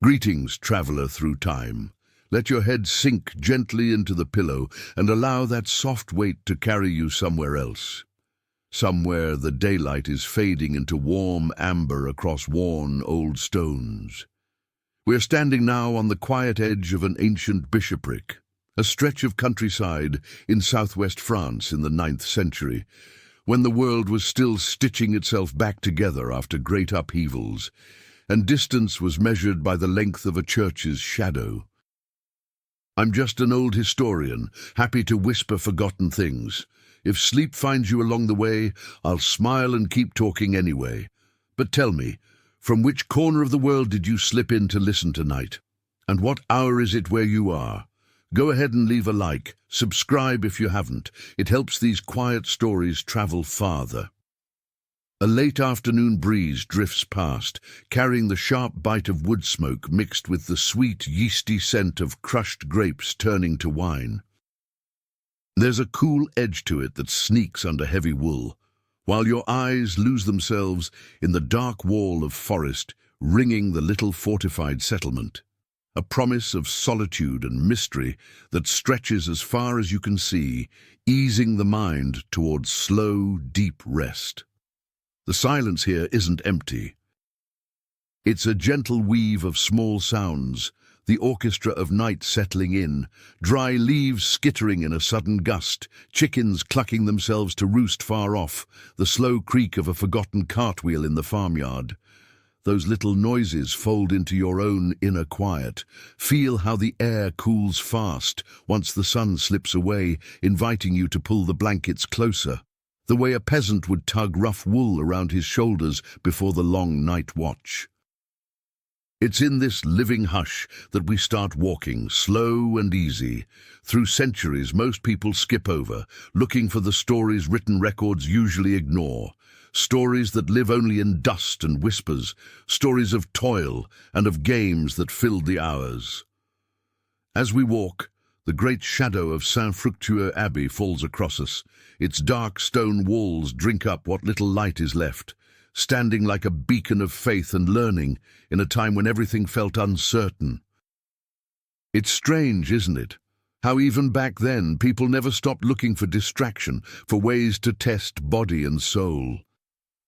Greetings, traveler through time. Let your head sink gently into the pillow and allow that soft weight to carry you somewhere else. Somewhere the daylight is fading into warm amber across worn old stones. We're standing now on the quiet edge of an ancient bishopric, a stretch of countryside in southwest France in the 9th century, when the world was still stitching itself back together after great upheavals, and distance was measured by the length of a church's shadow. I'm just an old historian, happy to whisper forgotten things. If sleep finds you along the way, I'll smile and keep talking anyway. But tell me, from which corner of the world did you slip in to listen tonight? And what hour is it where you are? Go ahead and leave a like. Subscribe if you haven't. It helps these quiet stories travel farther. A late afternoon breeze drifts past, carrying the sharp bite of wood smoke mixed with the sweet, yeasty scent of crushed grapes turning to wine. There's a cool edge to it that sneaks under heavy wool, while your eyes lose themselves in the dark wall of forest ringing the little fortified settlement, a promise of solitude and mystery that stretches as far as you can see, easing the mind towards slow, deep rest. The silence here isn't empty. It's a gentle weave of small sounds, the orchestra of night settling in, dry leaves skittering in a sudden gust, chickens clucking themselves to roost far off, the slow creak of a forgotten cartwheel in the farmyard. Those little noises fold into your own inner quiet. Feel how the air cools fast once the sun slips away, inviting you to pull the blankets closer, the way a peasant would tug rough wool around his shoulders before the long night watch. It's in this living hush that we start walking, slow and easy, through centuries most people skip over, looking for the stories written records usually ignore, stories that live only in dust and whispers, stories of toil and of games that filled the hours. As we walk, the great shadow of Saint-Fructueux Abbey falls across us. Its dark stone walls drink up what little light is left, standing like a beacon of faith and learning in a time when everything felt uncertain. It's strange, isn't it? How even back then people never stopped looking for distraction, for ways to test body and soul.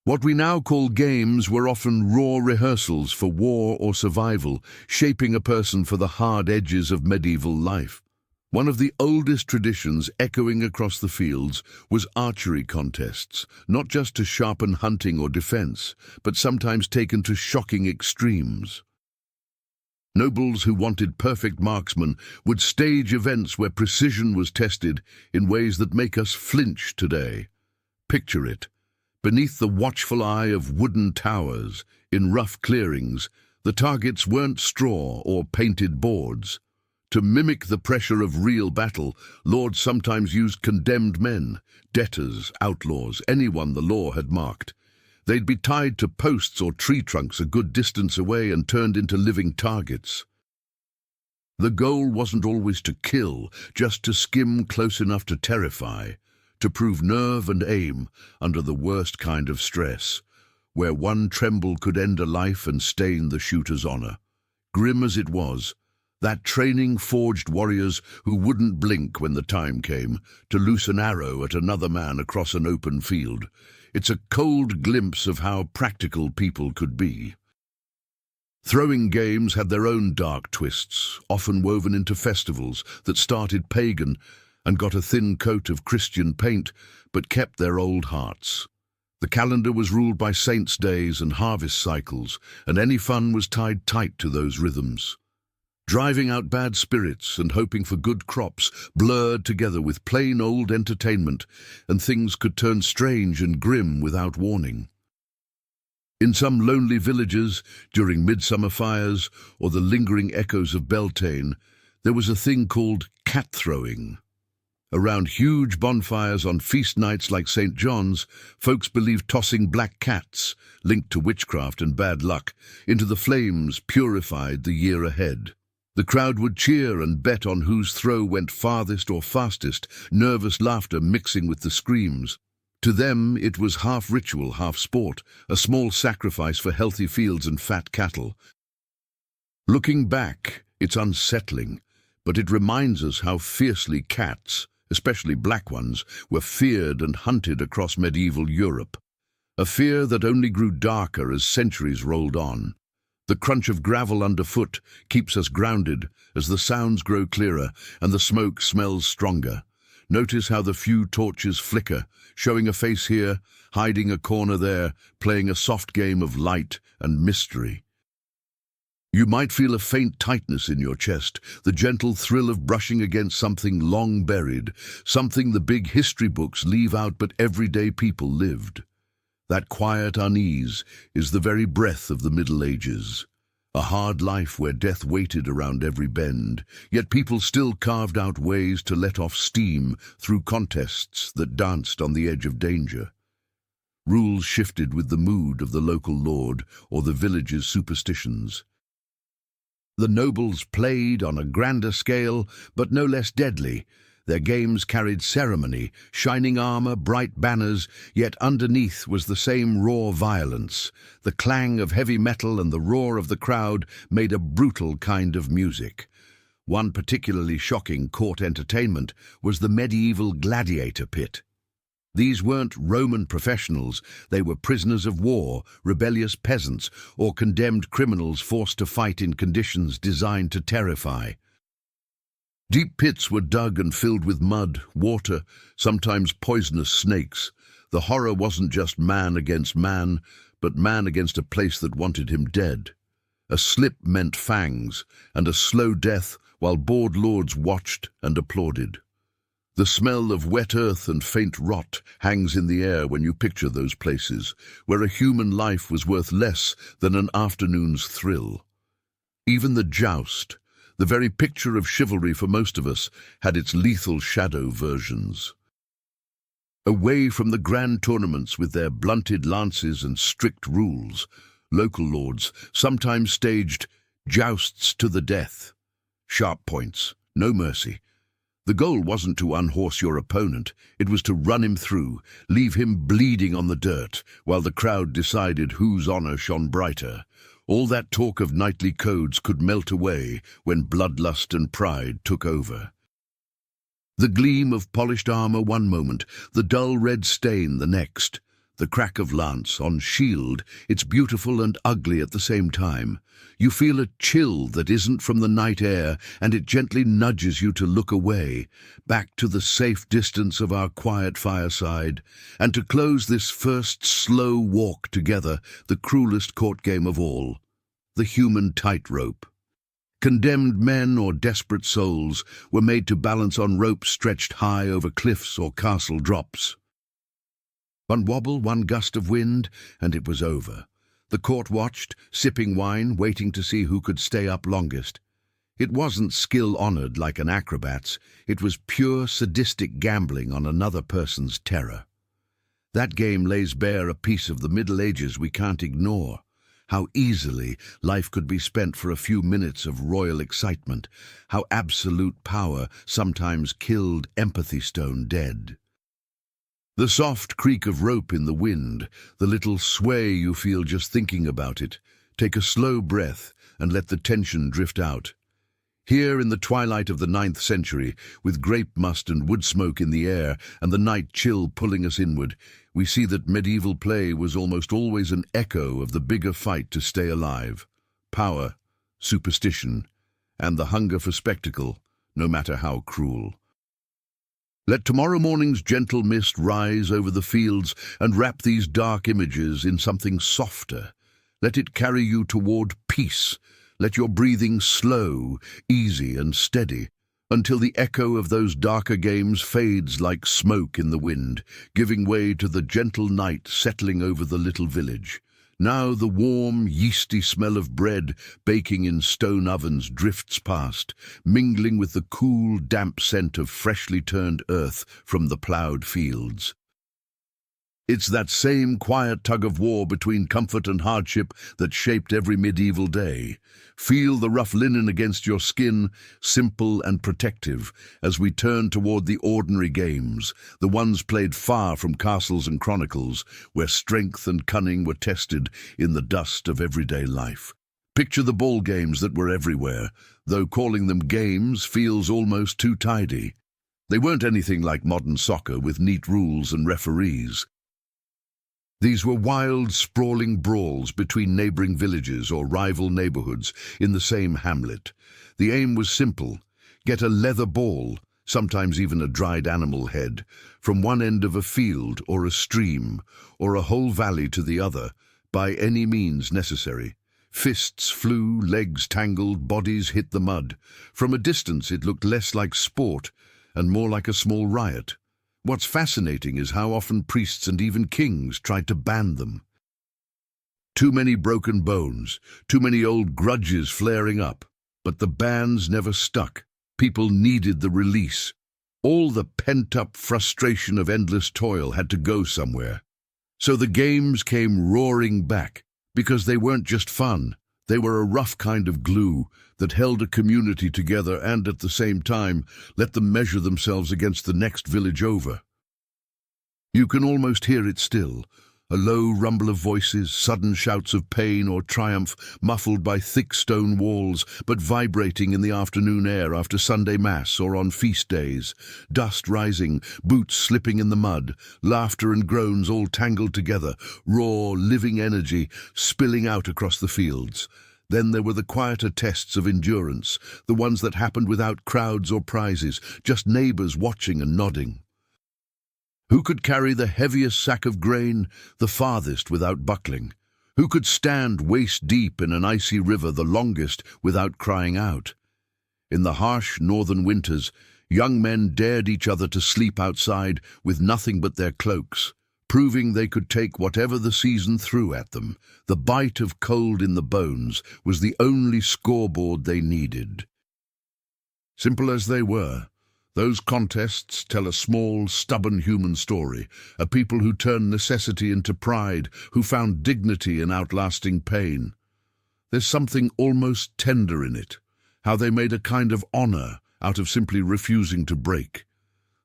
What we now call games were often raw rehearsals for war or survival, shaping a person for the hard edges of medieval life. One of the oldest traditions echoing across the fields was archery contests, not just to sharpen hunting or defense, but sometimes taken to shocking extremes. Nobles who wanted perfect marksmen would stage events where precision was tested in ways that make us flinch today. Picture it. Beneath the watchful eye of wooden towers, in rough clearings, the targets weren't straw or painted boards. To mimic the pressure of real battle, lords sometimes used condemned men, debtors, outlaws, anyone the law had marked. They'd be tied to posts or tree trunks a good distance away and turned into living targets. The goal wasn't always to kill, just to skim close enough to terrify, to prove nerve and aim under the worst kind of stress, where one tremble could end a life and stain the shooter's honor. Grim as it was, that training forged warriors who wouldn't blink when the time came to loose an arrow at another man across an open field. It's a cold glimpse of how practical people could be. Throwing games had their own dark twists, often woven into festivals that started pagan and got a thin coat of Christian paint, but kept their old hearts. The calendar was ruled by saints' days and harvest cycles, and any fun was tied tight to those rhythms. Driving out bad spirits and hoping for good crops blurred together with plain old entertainment, and things could turn strange and grim without warning. In some lonely villages, during midsummer fires or the lingering echoes of Beltane, there was a thing called cat-throwing. Around huge bonfires on feast nights like St. John's, folks believed tossing black cats, linked to witchcraft and bad luck, into the flames purified the year ahead. The crowd would cheer and bet on whose throw went farthest or fastest, nervous laughter mixing with the screams. To them, it was half ritual, half sport, a small sacrifice for healthy fields and fat cattle. Looking back, it's unsettling, but it reminds us how fiercely cats, especially black ones, were feared and hunted across medieval Europe. A fear that only grew darker as centuries rolled on. The crunch of gravel underfoot keeps us grounded as the sounds grow clearer and the smoke smells stronger. Notice how the few torches flicker, showing a face here, hiding a corner there, playing a soft game of light and mystery. You might feel a faint tightness in your chest, the gentle thrill of brushing against something long buried, something the big history books leave out but everyday people lived. That quiet unease is the very breath of the Middle Ages. A hard life where death waited around every bend, yet people still carved out ways to let off steam through contests that danced on the edge of danger. Rules shifted with the mood of the local lord or the village's superstitions. The nobles played on a grander scale, but no less deadly. Their games carried ceremony, shining armor, bright banners, yet underneath was the same raw violence. The clang of heavy metal and the roar of the crowd made a brutal kind of music. One particularly shocking court entertainment was the medieval gladiator pit. These weren't Roman professionals, they were prisoners of war, rebellious peasants, or condemned criminals forced to fight in conditions designed to terrify. Deep pits were dug and filled with mud, water, sometimes poisonous snakes. The horror wasn't just man against man, but man against a place that wanted him dead. A slip meant fangs, and a slow death while bored lords watched and applauded. The smell of wet earth and faint rot hangs in the air when you picture those places, where a human life was worth less than an afternoon's thrill. Even the joust, the very picture of chivalry for most of us, had its lethal shadow versions. Away from the grand tournaments with their blunted lances and strict rules, local lords sometimes staged jousts to the death. Sharp points, no mercy. The goal wasn't to unhorse your opponent, it was to run him through, leave him bleeding on the dirt, while the crowd decided whose honor shone brighter. All that talk of knightly codes could melt away when bloodlust and pride took over. The gleam of polished armor one moment, the dull red stain the next. The crack of lance on shield, it's beautiful and ugly at the same time. You feel a chill that isn't from the night air, and it gently nudges you to look away, back to the safe distance of our quiet fireside, and to close this first slow walk together, the cruelest court game of all, the human tightrope. Condemned men or desperate souls were made to balance on ropes stretched high over cliffs or castle drops. One wobble, one gust of wind, and it was over. The court watched, sipping wine, waiting to see who could stay up longest. It wasn't skill honored like an acrobat's, it was pure sadistic gambling on another person's terror. That game lays bare a piece of the Middle Ages we can't ignore. How easily life could be spent for a few minutes of royal excitement, how absolute power sometimes killed empathy stone dead. The soft creak of rope in the wind, the little sway you feel just thinking about it. Take a slow breath and let the tension drift out. Here in the twilight of the 9th century, with grape must and wood smoke in the air and the night chill pulling us inward, we see that medieval play was almost always an echo of the bigger fight to stay alive. Power, superstition, and the hunger for spectacle, no matter how cruel. Let tomorrow morning's gentle mist rise over the fields and wrap these dark images in something softer. Let it carry you toward peace. Let your breathing slow, easy and steady, until the echo of those darker games fades like smoke in the wind, giving way to the gentle night settling over the little village. Now the warm, yeasty smell of bread baking in stone ovens drifts past, mingling with the cool, damp scent of freshly turned earth from the ploughed fields. It's that same quiet tug-of-war between comfort and hardship that shaped every medieval day. Feel the rough linen against your skin, simple and protective, as we turn toward the ordinary games, the ones played far from castles and chronicles, where strength and cunning were tested in the dust of everyday life. Picture the ball games that were everywhere, though calling them games feels almost too tidy. They weren't anything like modern soccer with neat rules and referees. These were wild, sprawling brawls between neighboring villages or rival neighborhoods in the same hamlet. The aim was simple: get a leather ball, sometimes even a dried animal head, from one end of a field or a stream or a whole valley to the other, by any means necessary. Fists flew, legs tangled, bodies hit the mud. From a distance it looked less like sport and more like a small riot. What's fascinating is how often priests and even kings tried to ban them. Too many broken bones, too many old grudges flaring up. But the bans never stuck. People needed the release. All the pent-up frustration of endless toil had to go somewhere. So the games came roaring back, because they weren't just fun. They were a rough kind of glue that held a community together and, at the same time, let them measure themselves against the next village over. You can almost hear it still, a low rumble of voices, sudden shouts of pain or triumph, muffled by thick stone walls, but vibrating in the afternoon air after Sunday Mass or on feast days. Dust rising, boots slipping in the mud, laughter and groans all tangled together, raw, living energy spilling out across the fields. Then there were the quieter tests of endurance, the ones that happened without crowds or prizes, just neighbors watching and nodding. Who could carry the heaviest sack of grain the farthest without buckling? Who could stand waist-deep in an icy river the longest without crying out? In the harsh northern winters, young men dared each other to sleep outside with nothing but their cloaks, proving they could take whatever the season threw at them. The bite of cold in the bones was the only scoreboard they needed. Simple as they were, those contests tell a small, stubborn human story, a people who turned necessity into pride, who found dignity in outlasting pain. There's something almost tender in it, how they made a kind of honor out of simply refusing to break.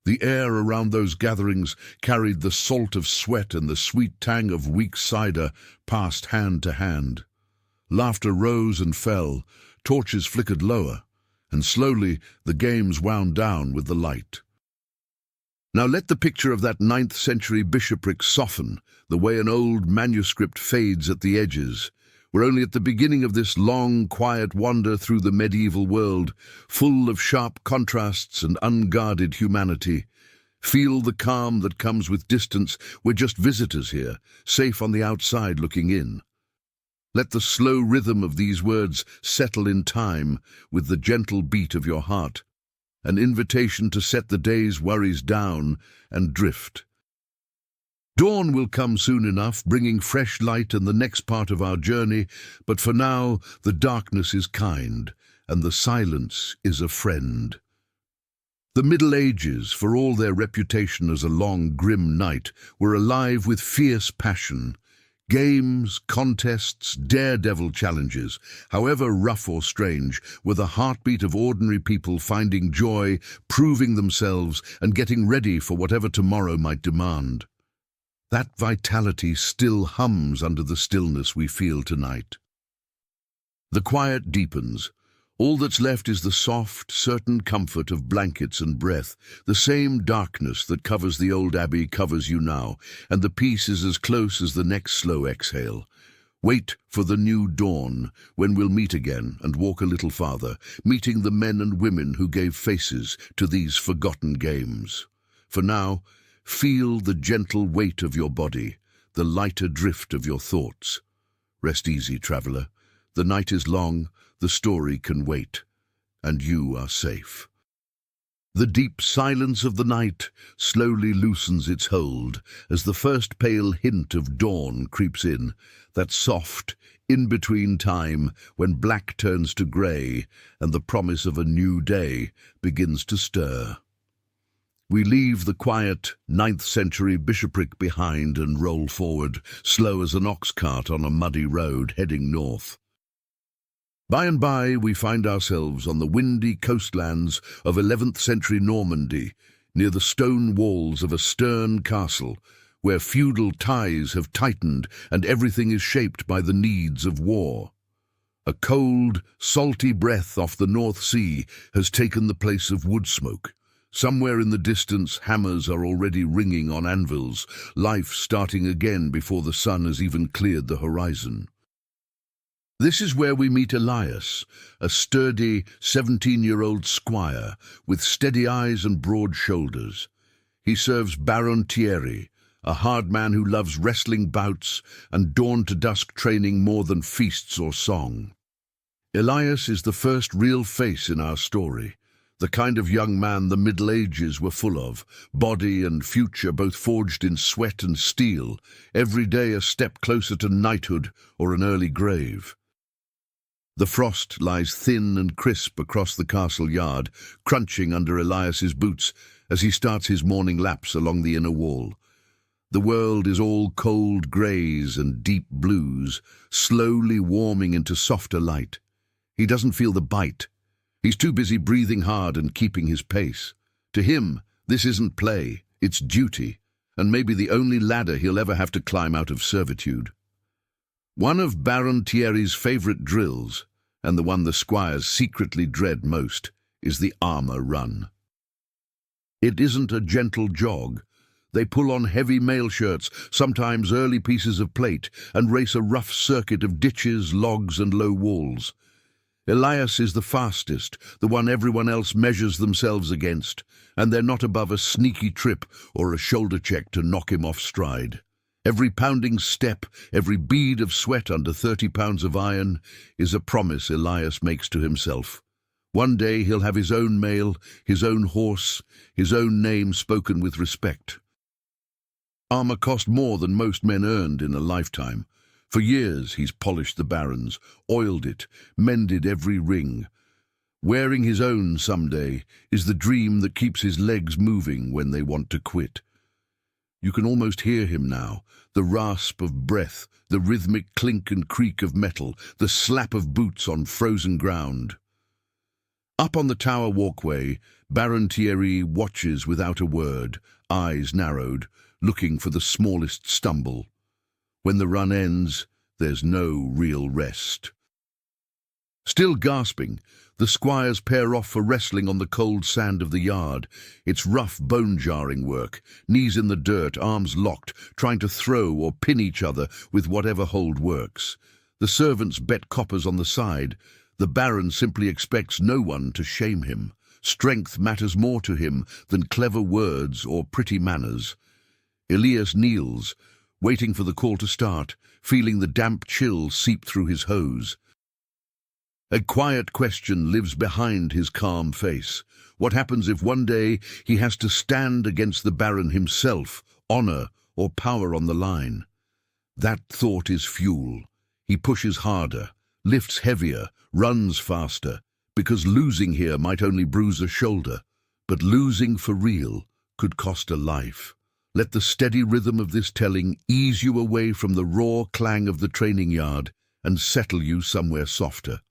The air around those gatherings carried the salt of sweat and the sweet tang of weak cider passed hand to hand. Laughter rose and fell, torches flickered lower, and slowly the games wound down with the light. Now let the picture of that 9th century bishopric soften, the way an old manuscript fades at the edges. We're only at the beginning of this long, quiet wander through the medieval world, full of sharp contrasts and unguarded humanity. Feel the calm that comes with distance. We're just visitors here, safe on the outside looking in. Let the slow rhythm of these words settle in time with the gentle beat of your heart, an invitation to set the day's worries down and drift. Dawn will come soon enough, bringing fresh light and the next part of our journey, but for now the darkness is kind, and the silence is a friend. The Middle Ages, for all their reputation as a long, grim night, were alive with fierce passion. Games, contests, daredevil challenges, however rough or strange, were the heartbeat of ordinary people finding joy, proving themselves, and getting ready for whatever tomorrow might demand. That vitality still hums under the stillness we feel tonight. The quiet deepens. All that's left is the soft, certain comfort of blankets and breath. The same darkness that covers the old abbey covers you now, and the peace is as close as the next slow exhale. Wait for the new dawn, when we'll meet again and walk a little farther, meeting the men and women who gave faces to these forgotten games. For now, feel the gentle weight of your body, the lighter drift of your thoughts. Rest easy, traveler. The night is long, the story can wait, and you are safe. The deep silence of the night slowly loosens its hold as the first pale hint of dawn creeps in, that soft, in-between time when black turns to grey and the promise of a new day begins to stir. We leave the quiet 9th century bishopric behind and roll forward, slow as an ox cart on a muddy road heading north. By and by, we find ourselves on the windy coastlands of 11th century Normandy, near the stone walls of a stern castle, where feudal ties have tightened and everything is shaped by the needs of war. A cold, salty breath off the North Sea has taken the place of wood smoke. Somewhere in the distance, hammers are already ringing on anvils, life starting again before the sun has even cleared the horizon. This is where we meet Elias, a sturdy 17-year-old squire with steady eyes and broad shoulders. He serves Baron Thierry, a hard man who loves wrestling bouts and dawn-to-dusk training more than feasts or song. Elias is the first real face in our story, the kind of young man the Middle Ages were full of, body and future both forged in sweat and steel, every day a step closer to knighthood or an early grave. The frost lies thin and crisp across the castle yard, crunching under Elias's boots as he starts his morning laps along the inner wall. The world is all cold greys and deep blues, slowly warming into softer light. He doesn't feel the bite. He's too busy breathing hard and keeping his pace. To him, this isn't play, it's duty, and maybe the only ladder he'll ever have to climb out of servitude. One of Baron Thierry's favourite drills, and the one the squires secretly dread most, is the armour run. It isn't a gentle jog. They pull on heavy mail shirts, sometimes early pieces of plate, and race a rough circuit of ditches, logs and low walls. Elias is the fastest, the one everyone else measures themselves against, and they're not above a sneaky trip or a shoulder check to knock him off stride. Every pounding step, every bead of sweat under 30 pounds of iron is a promise Elias makes to himself. One day he'll have his own mail, his own horse, his own name spoken with respect. Armour cost more than most men earned in a lifetime. For years he's polished the barons, oiled it, mended every ring. Wearing his own someday is the dream that keeps his legs moving when they want to quit. You can almost hear him now, the rasp of breath, the rhythmic clink and creak of metal, the slap of boots on frozen ground. Up on the tower walkway, Baron Thierry watches without a word, eyes narrowed, looking for the smallest stumble. When the run ends, there's no real rest. Still gasping, the squires pair off for wrestling on the cold sand of the yard. It's rough, bone-jarring work, knees in the dirt, arms locked, trying to throw or pin each other with whatever hold works. The servants bet coppers on the side. The Baron simply expects no one to shame him. Strength matters more to him than clever words or pretty manners. Elias kneels, waiting for the call to start, feeling the damp chill seep through his hose. A quiet question lives behind his calm face. What happens if one day he has to stand against the Baron himself, honour or power on the line? That thought is fuel. He pushes harder, lifts heavier, runs faster, because losing here might only bruise a shoulder, but losing for real could cost a life. Let the steady rhythm of this telling ease you away from the raw clang of the training yard and settle you somewhere softer.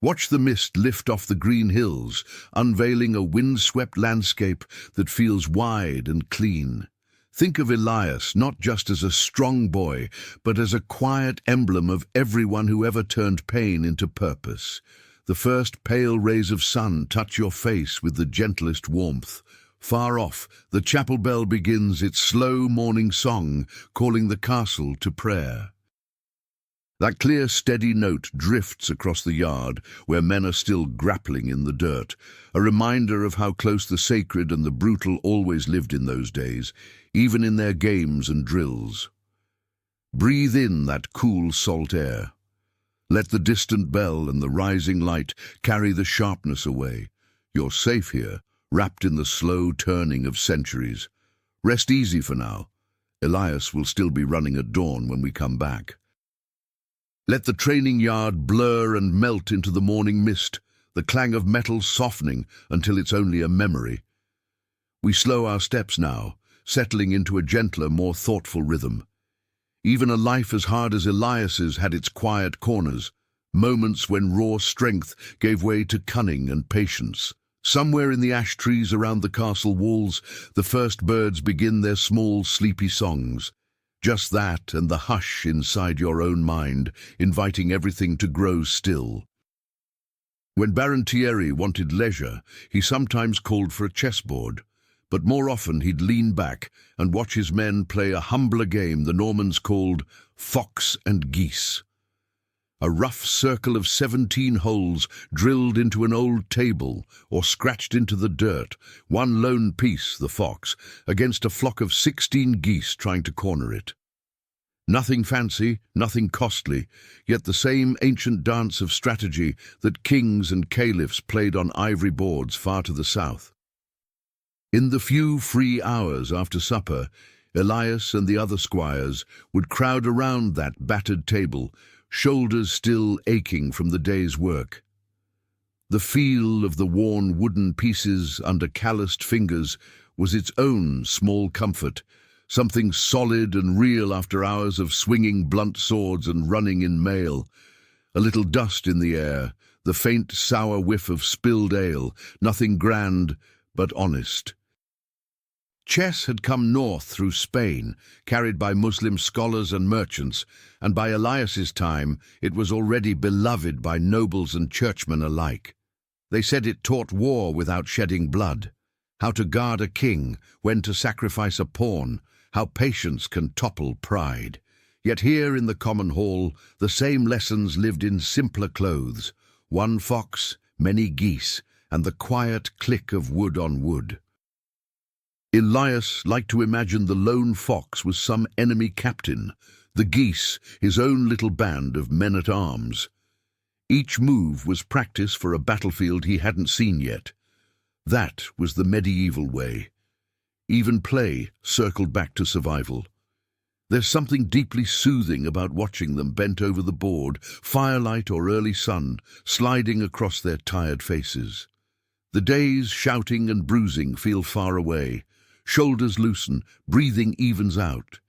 Watch the mist lift off the green hills, unveiling a wind-swept landscape that feels wide and clean. Think of Elias not just as a strong boy, but as a quiet emblem of everyone who ever turned pain into purpose. The first pale rays of sun touch your face with the gentlest warmth. Far off, the chapel bell begins its slow morning song, calling the castle to prayer. That clear, steady note drifts across the yard, where men are still grappling in the dirt, a reminder of how close the sacred and the brutal always lived in those days, even in their games and drills. Breathe in that cool salt air. Let the distant bell and the rising light carry the sharpness away. You're safe here, wrapped in the slow turning of centuries. Rest easy for now. Elias will still be running at dawn when we come back. Let the training yard blur and melt into the morning mist, the clang of metal softening until it's only a memory. We slow our steps now, settling into a gentler, more thoughtful rhythm. Even a life as hard as Elias's had its quiet corners, moments when raw strength gave way to cunning and patience. Somewhere in the ash trees around the castle walls, the first birds begin their small, sleepy songs. Just that and the hush inside your own mind, inviting everything to grow still. When Baron Thierry wanted leisure, he sometimes called for a chessboard, but more often he'd lean back and watch his men play a humbler game the Normans called fox and geese. A rough circle of 17 holes drilled into an old table or scratched into the dirt, one lone piece, the fox, against a flock of 16 geese trying to corner it. Nothing fancy, nothing costly, yet the same ancient dance of strategy that kings and caliphs played on ivory boards far to the south. In the few free hours after supper, Elias and the other squires would crowd around that battered table, shoulders still aching from the day's work. The feel of the worn wooden pieces under calloused fingers was its own small comfort, something solid and real after hours of swinging blunt swords and running in mail. A little dust in the air, the faint sour whiff of spilled ale, nothing grand but honest. Chess had come north through Spain, carried by Muslim scholars and merchants, and by Elias's time it was already beloved by nobles and churchmen alike. They said it taught war without shedding blood, how to guard a king, when to sacrifice a pawn, how patience can topple pride. Yet here in the common hall, the same lessons lived in simpler clothes, one fox, many geese, and the quiet click of wood on wood. Elias liked to imagine the lone fox was some enemy captain, the geese his own little band of men-at-arms. Each move was practice for a battlefield he hadn't seen yet. That was the medieval way. Even play circled back to survival. There's something deeply soothing about watching them bent over the board, firelight or early sun sliding across their tired faces. The day's shouting and bruising feel far away. Shoulders loosen, breathing evens out.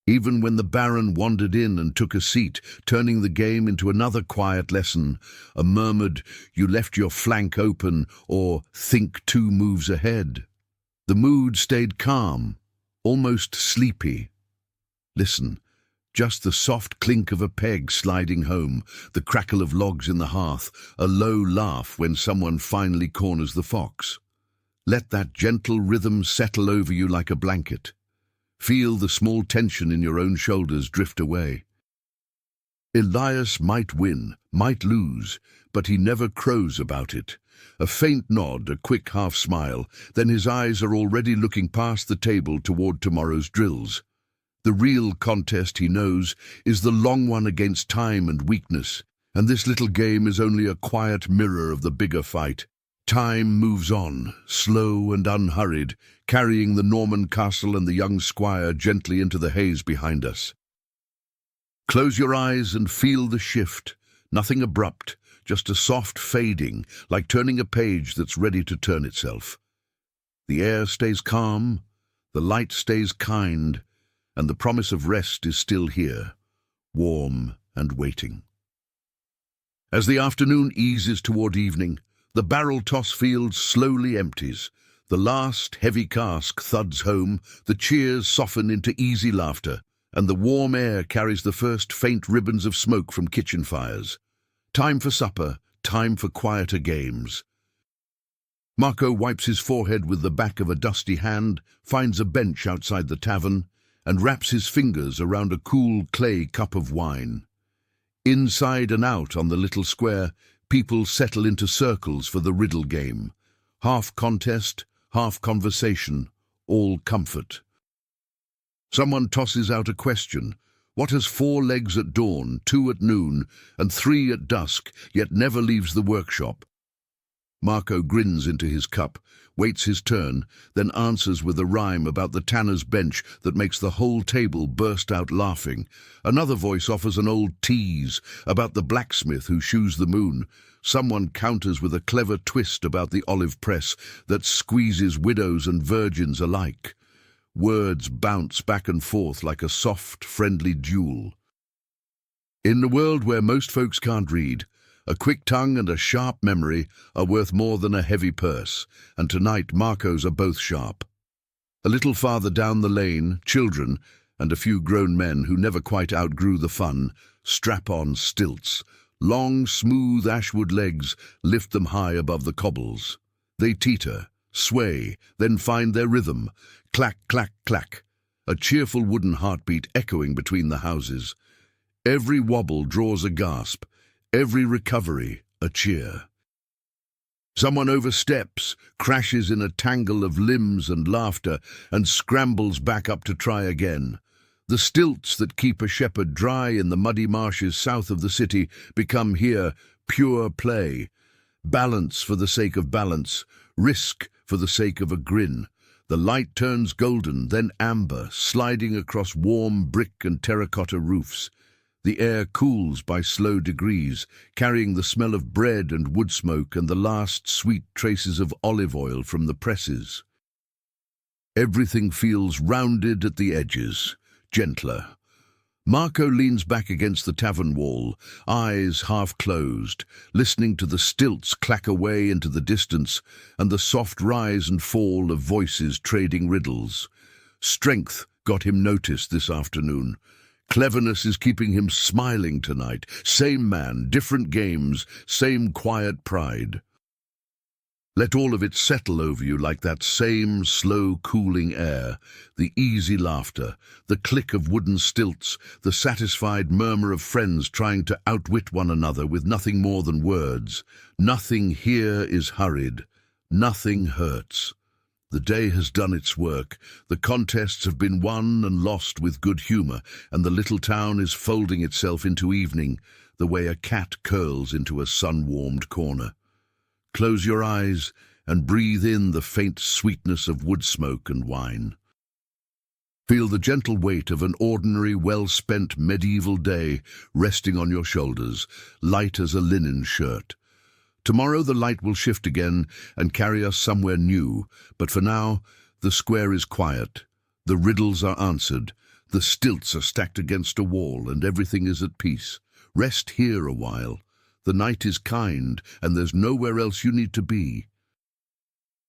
Even when the Baron wandered in and took a seat, turning the game into another quiet lesson, a murmured, "You left your flank open," or "Think 2 moves ahead." The mood stayed calm, almost sleepy. Listen, just the soft clink of a peg sliding home, the crackle of logs in the hearth, a low laugh when someone finally corners the fox. Let that gentle rhythm settle over you like a blanket. Feel the small tension in your own shoulders drift away. Elias might win, might lose, but he never crows about it. A faint nod, a quick half-smile, then his eyes are already looking past the table toward tomorrow's drills. The real contest, he knows, is the long one against time and weakness, and this little game is only a quiet mirror of the bigger fight. Time moves on, slow and unhurried, carrying the Norman castle and the young squire gently into the haze behind us. Close your eyes and feel the shift, nothing abrupt, just a soft fading, like turning a page that's ready to turn itself. The air stays calm, the light stays kind, and the promise of rest is still here, warm and waiting. As the afternoon eases toward evening, the barrel-toss field slowly empties. The last heavy cask thuds home, the cheers soften into easy laughter, and the warm air carries the first faint ribbons of smoke from kitchen fires. Time for supper, time for quieter games. Marco wipes his forehead with the back of a dusty hand, finds a bench outside the tavern, and wraps his fingers around a cool clay cup of wine. Inside and out on the little square, people settle into circles for the riddle game. Half contest, half conversation, all comfort. Someone tosses out a question. What has 4 legs at dawn, 2 at noon, and 3 at dusk, yet never leaves the workshop? Marco grins into his cup, waits his turn, then answers with a rhyme about the tanner's bench that makes the whole table burst out laughing. Another voice offers an old tease about the blacksmith who shoes the moon. Someone counters with a clever twist about the olive press that squeezes widows and virgins alike. Words bounce back and forth like a soft, friendly duel. In a world where most folks can't read, a quick tongue and a sharp memory are worth more than a heavy purse, and tonight Marco's are both sharp. A little farther down the lane, children, and a few grown men who never quite outgrew the fun strap on stilts. Long, smooth ashwood legs lift them high above the cobbles. They teeter, sway, then find their rhythm. Clack, clack, clack. A cheerful wooden heartbeat echoing between the houses. Every wobble draws a gasp. Every recovery, a cheer. Someone oversteps, crashes in a tangle of limbs and laughter, and scrambles back up to try again. The stilts that keep a shepherd dry in the muddy marshes south of the city become here pure play. Balance for the sake of balance, risk for the sake of a grin. The light turns golden, then amber, sliding across warm brick and terracotta roofs. The air cools by slow degrees, carrying the smell of bread and wood smoke and the last sweet traces of olive oil from the presses. Everything feels rounded at the edges, gentler. Marco leans back against the tavern wall, eyes half closed, listening to the stilts clack away into the distance and the soft rise and fall of voices trading riddles. Strength got him noticed this afternoon. Cleverness is keeping him smiling tonight. Same man, different games, same quiet pride. Let all of it settle over you like that same slow cooling air, the easy laughter, the click of wooden stilts, the satisfied murmur of friends trying to outwit one another with nothing more than words. Nothing here is hurried. Nothing hurts. The day has done its work. The contests have been won and lost with good humor, and the little town is folding itself into evening, the way a cat curls into a sun-warmed corner. Close your eyes and breathe in the faint sweetness of wood smoke and wine. Feel the gentle weight of an ordinary, well-spent medieval day resting on your shoulders, light as a linen shirt. Tomorrow the light will shift again and carry us somewhere new, but for now, the square is quiet. The riddles are answered. The stilts are stacked against a wall and everything is at peace. Rest here a while. The night is kind, and there's nowhere else you need to be.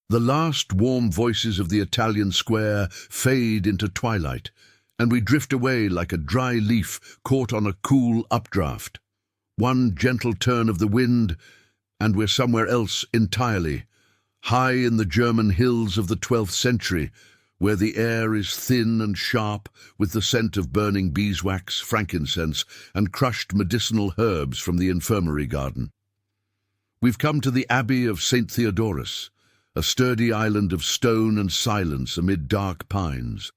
The last warm voices of the Italian square fade into twilight, and we drift away like a dry leaf caught on a cool updraft. One gentle turn of the wind, and we're somewhere else entirely, high in the German hills of the 12th century, where the air is thin and sharp with the scent of burning beeswax, frankincense, and crushed medicinal herbs from the infirmary garden. We've come to the Abbey of St. Theodorus, a sturdy island of stone and silence amid dark pines.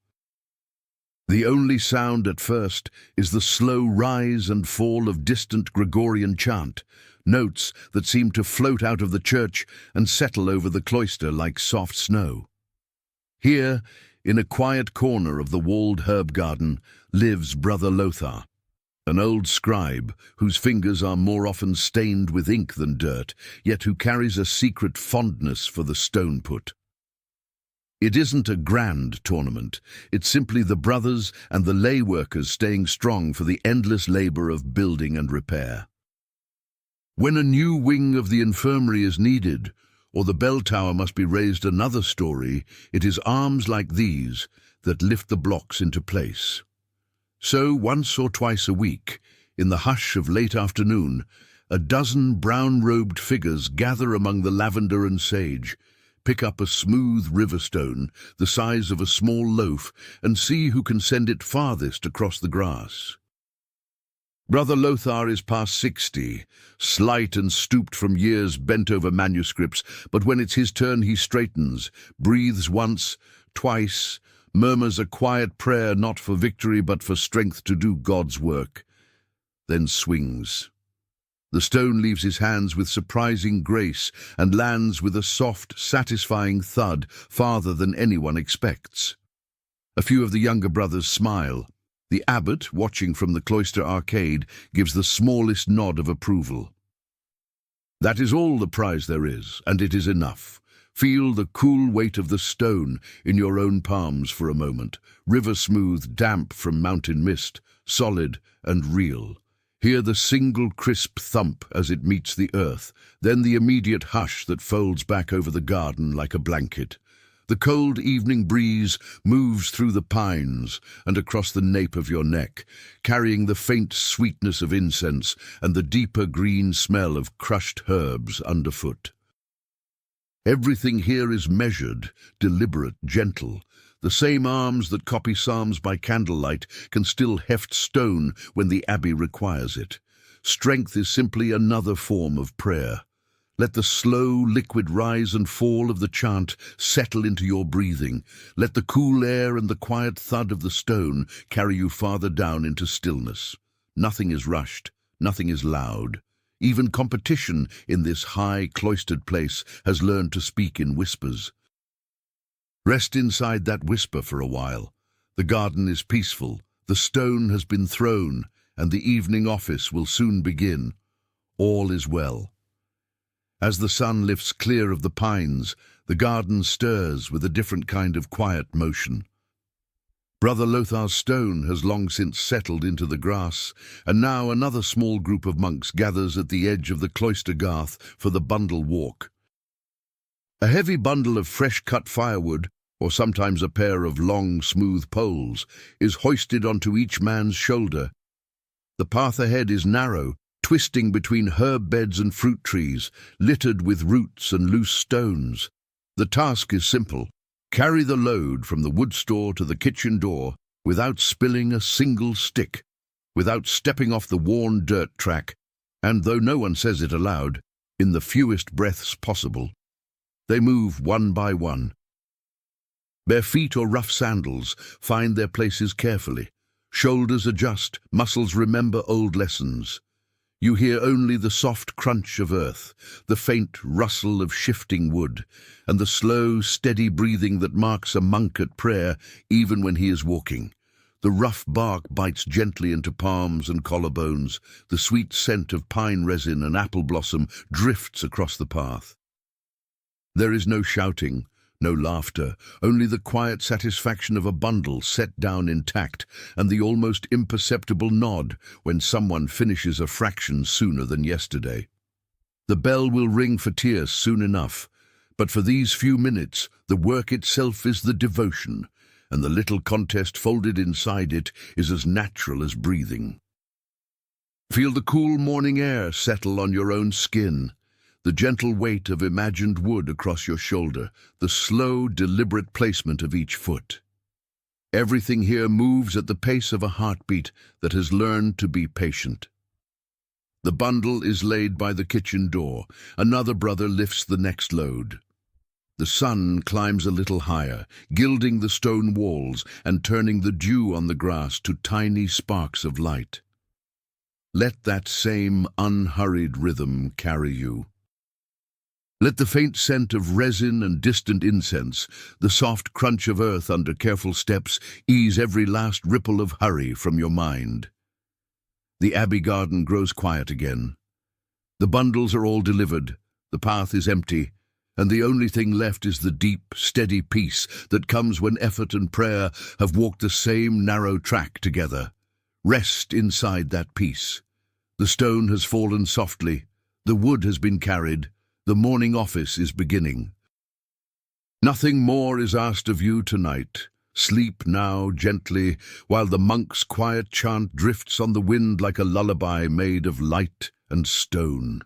The only sound at first is the slow rise and fall of distant Gregorian chant, notes that seem to float out of the church and settle over the cloister like soft snow. Here, in a quiet corner of the walled herb garden, lives Brother Lothar, an old scribe whose fingers are more often stained with ink than dirt, yet who carries a secret fondness for the stone put. It isn't a grand tournament, it's simply the brothers and the lay workers staying strong for the endless labor of building and repair. When a new wing of the infirmary is needed, or the bell tower must be raised another story, it is arms like these that lift the blocks into place. So once or twice a week, in the hush of late afternoon, a dozen brown-robed figures gather among the lavender and sage, pick up a smooth river stone the size of a small loaf, and see who can send it farthest across the grass. Brother Lothar is past 60, slight and stooped from years bent over manuscripts, but when it's his turn he straightens, breathes once, twice, murmurs a quiet prayer not for victory but for strength to do God's work, then swings. The stone leaves his hands with surprising grace and lands with a soft, satisfying thud farther than anyone expects. A few of the younger brothers smile. The abbot, watching from the cloister arcade, gives the smallest nod of approval. That is all the prize there is, and it is enough. Feel the cool weight of the stone in your own palms for a moment, river-smooth, damp from mountain mist, solid and real. Hear the single crisp thump as it meets the earth, then the immediate hush that folds back over the garden like a blanket. The cold evening breeze moves through the pines and across the nape of your neck, carrying the faint sweetness of incense and the deeper green smell of crushed herbs underfoot. Everything here is measured, deliberate, gentle. The same arms that copy psalms by candlelight can still heft stone when the abbey requires it. Strength is simply another form of prayer. Let the slow, liquid rise and fall of the chant settle into your breathing. Let the cool air and the quiet thud of the stone carry you farther down into stillness. Nothing is rushed, nothing is loud. Even competition in this high, cloistered place has learned to speak in whispers. Rest inside that whisper for a while. The garden is peaceful, the stone has been thrown, and the evening office will soon begin. All is well. As the sun lifts clear of the pines, the garden stirs with a different kind of quiet motion. Brother Lothar's stone has long since settled into the grass, and now another small group of monks gathers at the edge of the cloister garth for the bundle walk. A heavy bundle of fresh-cut firewood, or sometimes a pair of long, smooth poles, is hoisted onto each man's shoulder. The path ahead is narrow, twisting between herb beds and fruit trees, littered with roots and loose stones. The task is simple: carry the load from the wood store to the kitchen door without spilling a single stick, without stepping off the worn dirt track, and, though no one says it aloud, in the fewest breaths possible. They move one by one. Bare feet or rough sandals find their places carefully. Shoulders adjust, muscles remember old lessons. You hear only the soft crunch of earth, the faint rustle of shifting wood, and the slow, steady breathing that marks a monk at prayer even when he is walking. The rough bark bites gently into palms and collarbones. The sweet scent of pine resin and apple blossom drifts across the path. There is no shouting, no laughter, only the quiet satisfaction of a bundle set down intact and the almost imperceptible nod when someone finishes a fraction sooner than yesterday. The bell will ring for tierce soon enough, but for these few minutes the work itself is the devotion, and the little contest folded inside it is as natural as breathing. Feel the cool morning air settle on your own skin, the gentle weight of imagined wood across your shoulder, the slow, deliberate placement of each foot. Everything here moves at the pace of a heartbeat that has learned to be patient. The bundle is laid by the kitchen door. Another brother lifts the next load. The sun climbs a little higher, gilding the stone walls and turning the dew on the grass to tiny sparks of light. Let that same unhurried rhythm carry you. Let the faint scent of resin and distant incense, the soft crunch of earth under careful steps, ease every last ripple of hurry from your mind. The abbey garden grows quiet again. The bundles are all delivered, the path is empty, and the only thing left is the deep, steady peace that comes when effort and prayer have walked the same narrow track together. Rest inside that peace. The stone has fallen softly, the wood has been carried, the morning office is beginning. Nothing more is asked of you tonight. Sleep now gently, while the monk's quiet chant drifts on the wind like a lullaby made of light and stone.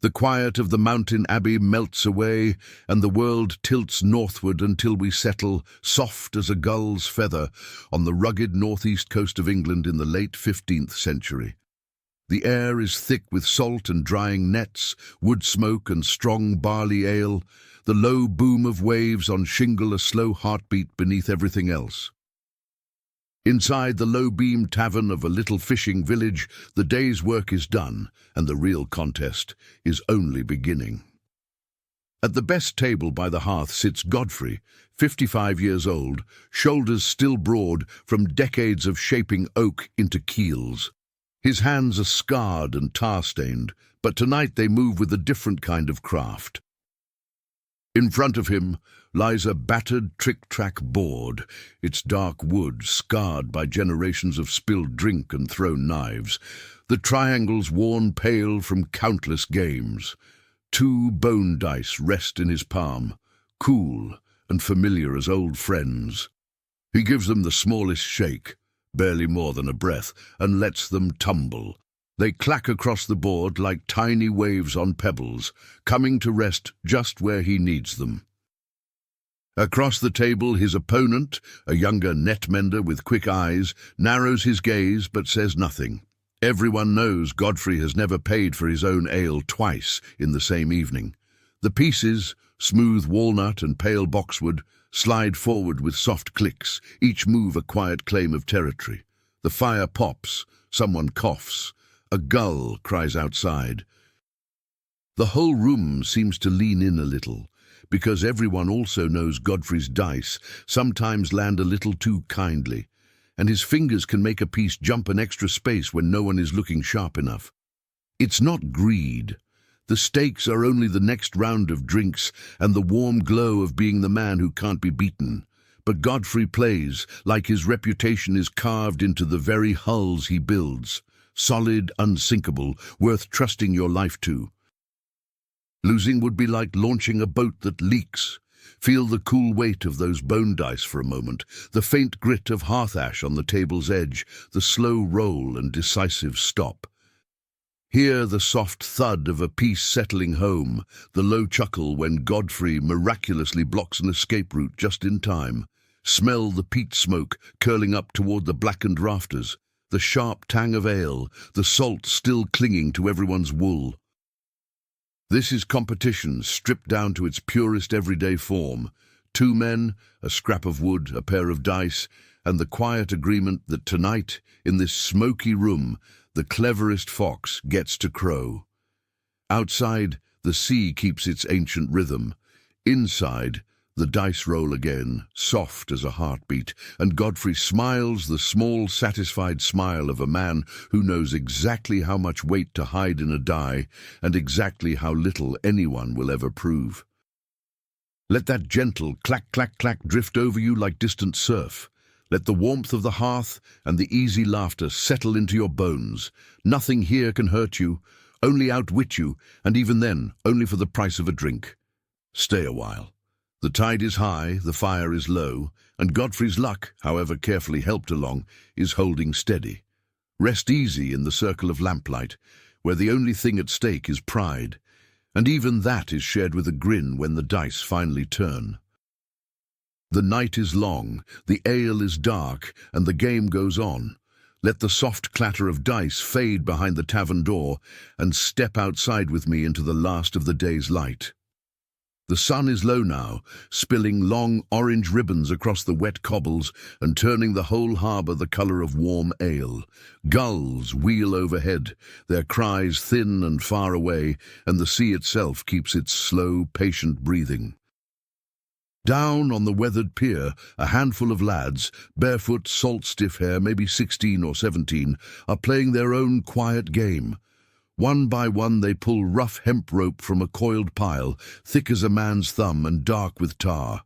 The quiet of the mountain abbey melts away, and the world tilts northward until we settle, soft as a gull's feather, on the rugged northeast coast of England in the late 15th century. The air is thick with salt and drying nets, wood smoke and strong barley ale, the low boom of waves on shingle a slow heartbeat beneath everything else. Inside the low-beamed tavern of a little fishing village, the day's work is done, and the real contest is only beginning. At the best table by the hearth sits Godfrey, 55 years old, shoulders still broad from decades of shaping oak into keels. His hands are scarred and tar-stained, but tonight they move with a different kind of craft. In front of him lies a battered trick-track board, its dark wood scarred by generations of spilled drink and thrown knives, the triangles worn pale from countless games. 2 bone dice rest in his palm, cool, and familiar as old friends. He gives them the smallest shake, barely more than a breath, and lets them tumble. They clack across the board like tiny waves on pebbles, coming to rest just where he needs them. Across the table, his opponent, a younger net-mender with quick eyes, narrows his gaze but says nothing. Everyone knows Godfrey has never paid for his own ale twice in the same evening. The pieces, smooth walnut and pale boxwood, slide forward with soft clicks, each move a quiet claim of territory. The fire pops, someone coughs, a gull cries outside. The whole room seems to lean in a little, because everyone also knows Godfrey's dice sometimes land a little too kindly, and his fingers can make a piece jump an extra space when no one is looking sharp enough. It's not greed. The stakes are only the next round of drinks and the warm glow of being the man who can't be beaten. But Godfrey plays like his reputation is carved into the very hulls he builds, solid, unsinkable, worth trusting your life to. Losing would be like launching a boat that leaks. Feel the cool weight of those bone dice for a moment, the faint grit of hearth ash on the table's edge, the slow roll and decisive stop. Hear the soft thud of a piece settling home, the low chuckle when Godfrey miraculously blocks an escape route just in time. Smell the peat smoke curling up toward the blackened rafters, the sharp tang of ale, the salt still clinging to everyone's wool. This is competition stripped down to its purest everyday form. Two men, a scrap of wood, a pair of dice, and the quiet agreement that tonight, in this smoky room, the cleverest fox gets to crow. Outside, the sea keeps its ancient rhythm. Inside, the dice roll again, soft as a heartbeat, and Godfrey smiles the small, satisfied smile of a man who knows exactly how much weight to hide in a die and exactly how little anyone will ever prove. Let that gentle clack, clack, clack drift over you like distant surf. Let the warmth of the hearth and the easy laughter settle into your bones. Nothing here can hurt you, only outwit you, and even then, only for the price of a drink. Stay a while. The tide is high, the fire is low, and Godfrey's luck, however carefully helped along, is holding steady. Rest easy in the circle of lamplight, where the only thing at stake is pride, and even that is shared with a grin when the dice finally turn. The night is long, the ale is dark, and the game goes on. Let the soft clatter of dice fade behind the tavern door, and step outside with me into the last of the day's light. The sun is low now, spilling long orange ribbons across the wet cobbles and turning the whole harbour the colour of warm ale. Gulls wheel overhead, their cries thin and far away, and the sea itself keeps its slow, patient breathing. Down on the weathered pier, a handful of lads, barefoot, salt-stiff hair, maybe 16 or 17, are playing their own quiet game. One by one they pull rough hemp rope from a coiled pile, thick as a man's thumb and dark with tar.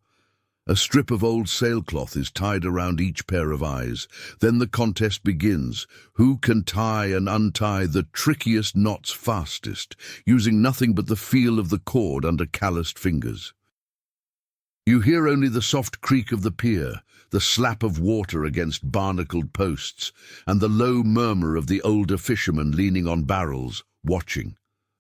A strip of old sailcloth is tied around each pair of eyes. Then the contest begins. Who can tie and untie the trickiest knots fastest, using nothing but the feel of the cord under calloused fingers? You hear only the soft creak of the pier, the slap of water against barnacled posts, and the low murmur of the older fishermen leaning on barrels, watching.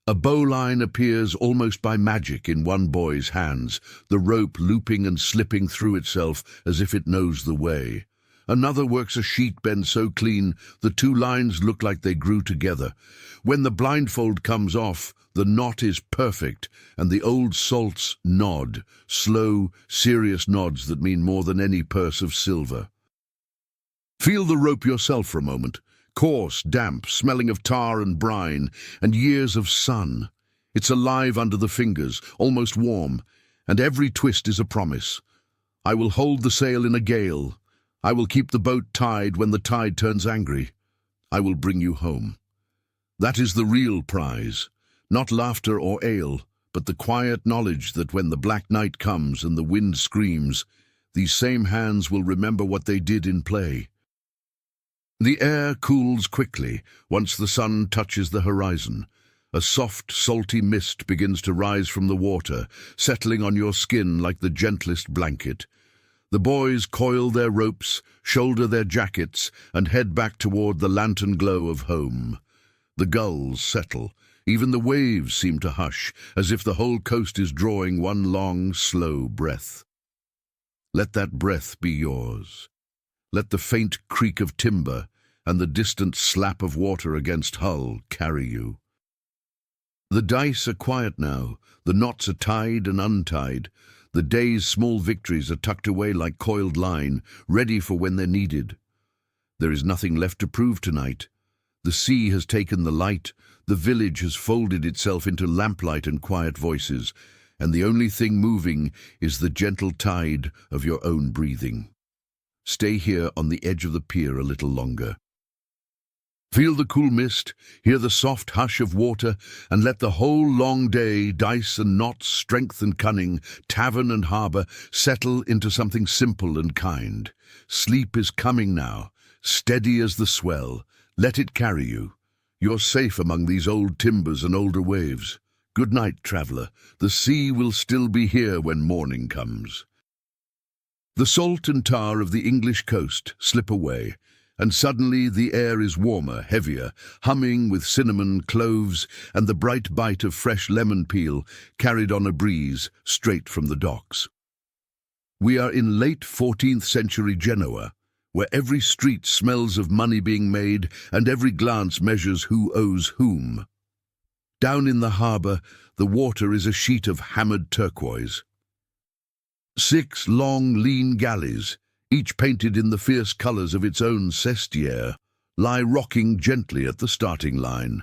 A bowline appears almost by magic in one boy's hands, the rope looping and slipping through itself as if it knows the way. Another works a sheet bend so clean the two lines look like they grew together. When the blindfold comes off, the knot is perfect, and the old salts nod, slow, serious nods that mean more than any purse of silver. Feel the rope yourself for a moment, coarse, damp, smelling of tar and brine, and years of sun. It's alive under the fingers, almost warm, and every twist is a promise. I will hold the sail in a gale. I will keep the boat tied when the tide turns angry. I will bring you home. That is the real prize. Not laughter or ale, but the quiet knowledge that when the black night comes and the wind screams, these same hands will remember what they did in play. The air cools quickly once the sun touches the horizon. A soft, salty mist begins to rise from the water, settling on your skin like the gentlest blanket. The boys coil their ropes, shoulder their jackets, and head back toward the lantern glow of home. The gulls settle. Even the waves seem to hush, as if the whole coast is drawing one long, slow breath. Let that breath be yours. Let the faint creak of timber and the distant slap of water against hull carry you. The dice are quiet now. The knots are tied and untied. The day's small victories are tucked away like coiled line, ready for when they're needed. There is nothing left to prove tonight. The sea has taken the light, the village has folded itself into lamplight and quiet voices, and the only thing moving is the gentle tide of your own breathing. Stay here on the edge of the pier a little longer. Feel the cool mist, hear the soft hush of water, and let the whole long day, dice and knots, strength and cunning, tavern and harbour, settle into something simple and kind. Sleep is coming now, steady as the swell. Let it carry you. You're safe among these old timbers and older waves. Good night, traveller. The sea will still be here when morning comes. The salt and tar of the English coast slip away, and suddenly the air is warmer, heavier, humming with cinnamon, cloves, and the bright bite of fresh lemon peel carried on a breeze straight from the docks. We are in late 14th century Genoa, where every street smells of money being made and every glance measures who owes whom. Down in the harbour, the water is a sheet of hammered turquoise. 6 long, lean galleys, each painted in the fierce colours of its own sestiere, lie rocking gently at the starting line.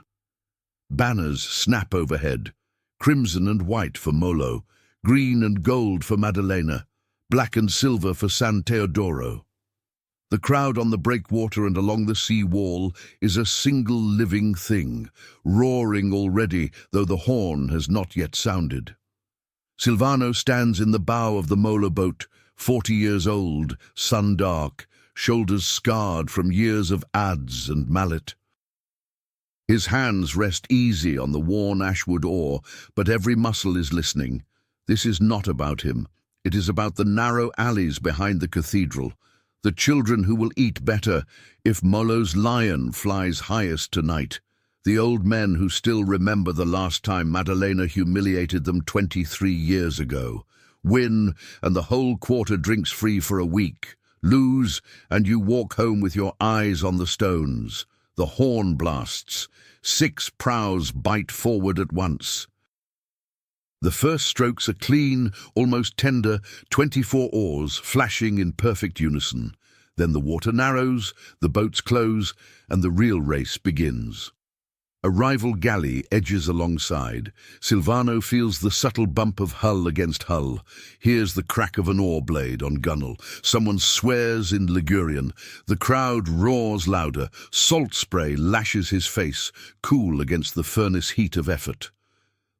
Banners snap overhead, crimson and white for Molo, green and gold for Maddalena, black and silver for San Teodoro. The crowd on the breakwater and along the sea wall is a single living thing, roaring already, though the horn has not yet sounded. Silvano stands in the bow of the Molo boat, 40 years old, sun-dark, shoulders scarred from years of adze and mallet. His hands rest easy on the worn ashwood oar, but every muscle is listening. This is not about him. It is about the narrow alleys behind the cathedral, the children who will eat better if Molo's lion flies highest tonight, the old men who still remember the last time Maddalena humiliated them 23 years ago. Win, and the whole quarter drinks free for a week. Lose, and you walk home with your eyes on the stones. The horn blasts. 6 prows bite forward at once. The first strokes are clean, almost tender, 24 oars flashing in perfect unison. Then the water narrows, the boats close, and the real race begins. A rival galley edges alongside. Silvano feels the subtle bump of hull against hull, hears the crack of an oar blade on gunwale. Someone swears in Ligurian. The crowd roars louder. Salt spray lashes his face, cool against the furnace heat of effort.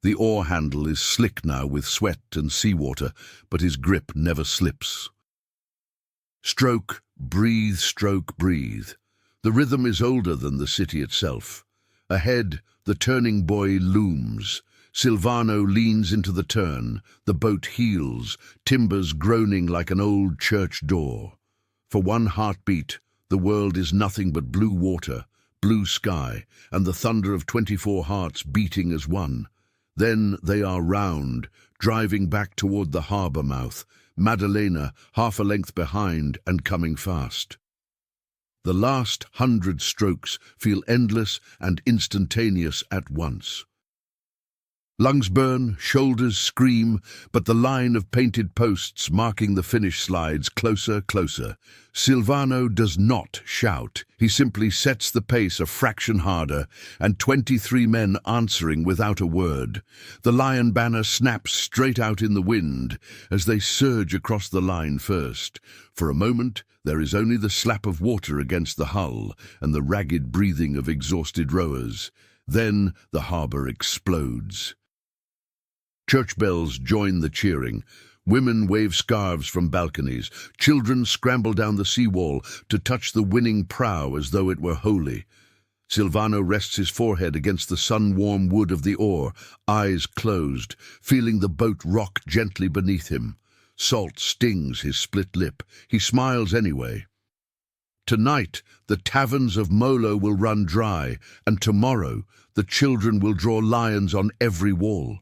The oar handle is slick now with sweat and seawater, but his grip never slips. Stroke, breathe, stroke, breathe. The rhythm is older than the city itself. Ahead, the turning buoy looms. Silvano leans into the turn. The boat heels, timbers groaning like an old church door. For one heartbeat, the world is nothing but blue water, blue sky, and the thunder of 24 hearts beating as one. Then they are round, driving back toward the harbour mouth, Maddalena half a length behind and coming fast. The last 100 strokes feel endless and instantaneous at once. Lungs burn, shoulders scream, but the line of painted posts marking the finish slides closer, closer. Silvano does not shout. He simply sets the pace a fraction harder, and 23 men answering without a word. The lion banner snaps straight out in the wind as they surge across the line first. For a moment, there is only the slap of water against the hull and the ragged breathing of exhausted rowers. Then the harbour explodes. Church bells join the cheering. Women wave scarves from balconies. Children scramble down the seawall to touch the winning prow as though it were holy. Silvano rests his forehead against the sun-warm wood of the oar, eyes closed, feeling the boat rock gently beneath him. Salt stings his split lip. He smiles anyway. Tonight, the taverns of Molo will run dry, and tomorrow, the children will draw lions on every wall.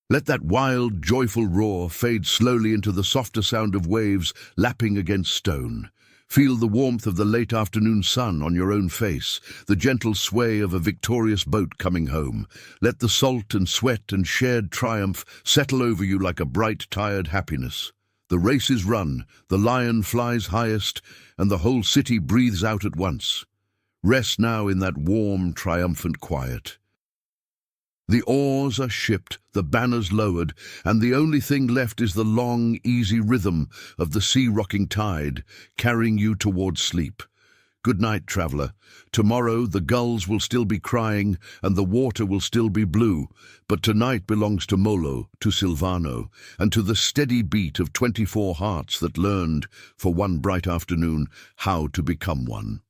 Let that wild, joyful roar fade slowly into the softer sound of waves lapping against stone. Feel the warmth of the late afternoon sun on your own face, the gentle sway of a victorious boat coming home. Let the salt and sweat and shared triumph settle over you like a bright, tired happiness. The race is run, the lion flies highest, and the whole city breathes out at once. Rest now in that warm, triumphant quiet. The oars are shipped, the banners lowered, and the only thing left is the long, easy rhythm of the sea-rocking tide, carrying you towards sleep. Good night, traveller. Tomorrow the gulls will still be crying, and the water will still be blue, but tonight belongs to Molo, to Silvano, and to the steady beat of 24 hearts that learned, for one bright afternoon, how to become one.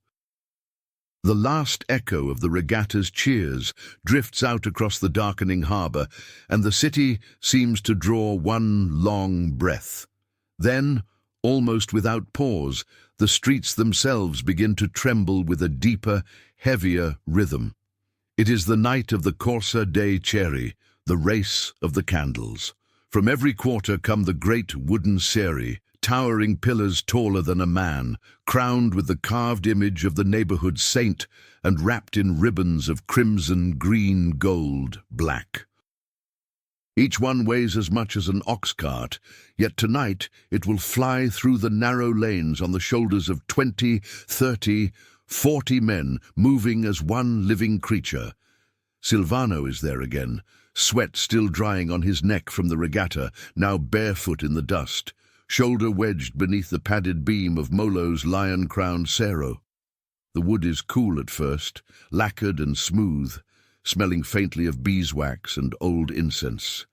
The last echo of the regatta's cheers drifts out across the darkening harbour, and the city seems to draw one long breath. Then, almost without pause, the streets themselves begin to tremble with a deeper, heavier rhythm. It is the night of the Corsa dei Ceri, the race of the candles. From every quarter come the great wooden ceri, towering pillars taller than a man, crowned with the carved image of the neighborhood saint and wrapped in ribbons of crimson, green, gold, black. Each one weighs as much as an ox cart, yet tonight it will fly through the narrow lanes on the shoulders of 20, 30, 40 men, moving as one living creature. Silvano is there again, sweat still drying on his neck from the regatta, now barefoot in the dust, shoulder wedged beneath the padded beam of Molo's lion-crowned sero. The wood is cool at first, lacquered and smooth, smelling faintly of beeswax and old incense.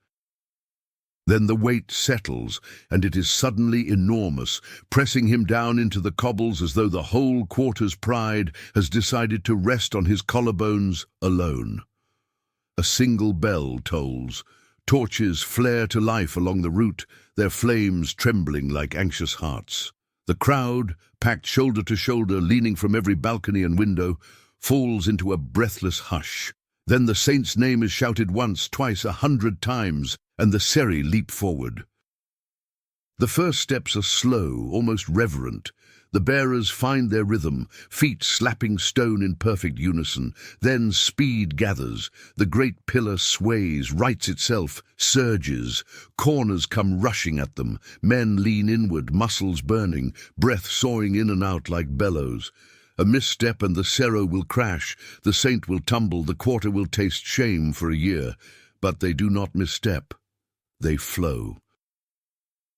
Then the weight settles, and it is suddenly enormous, pressing him down into the cobbles as though the whole quarter's pride has decided to rest on his collarbones alone. A single bell tolls. Torches flare to life along the route, their flames trembling like anxious hearts. The crowd, packed shoulder to shoulder, leaning from every balcony and window, falls into a breathless hush. Then the saint's name is shouted once, twice, 100 times, and the seri leap forward. The first steps are slow, almost reverent. The bearers find their rhythm, feet slapping stone in perfect unison. Then speed gathers. The great pillar sways, rights itself, surges. Corners come rushing at them. Men lean inward, muscles burning, breath soaring in and out like bellows. A misstep and the sero will crash, the saint will tumble, the quarter will taste shame for a year. But they do not misstep. They flow.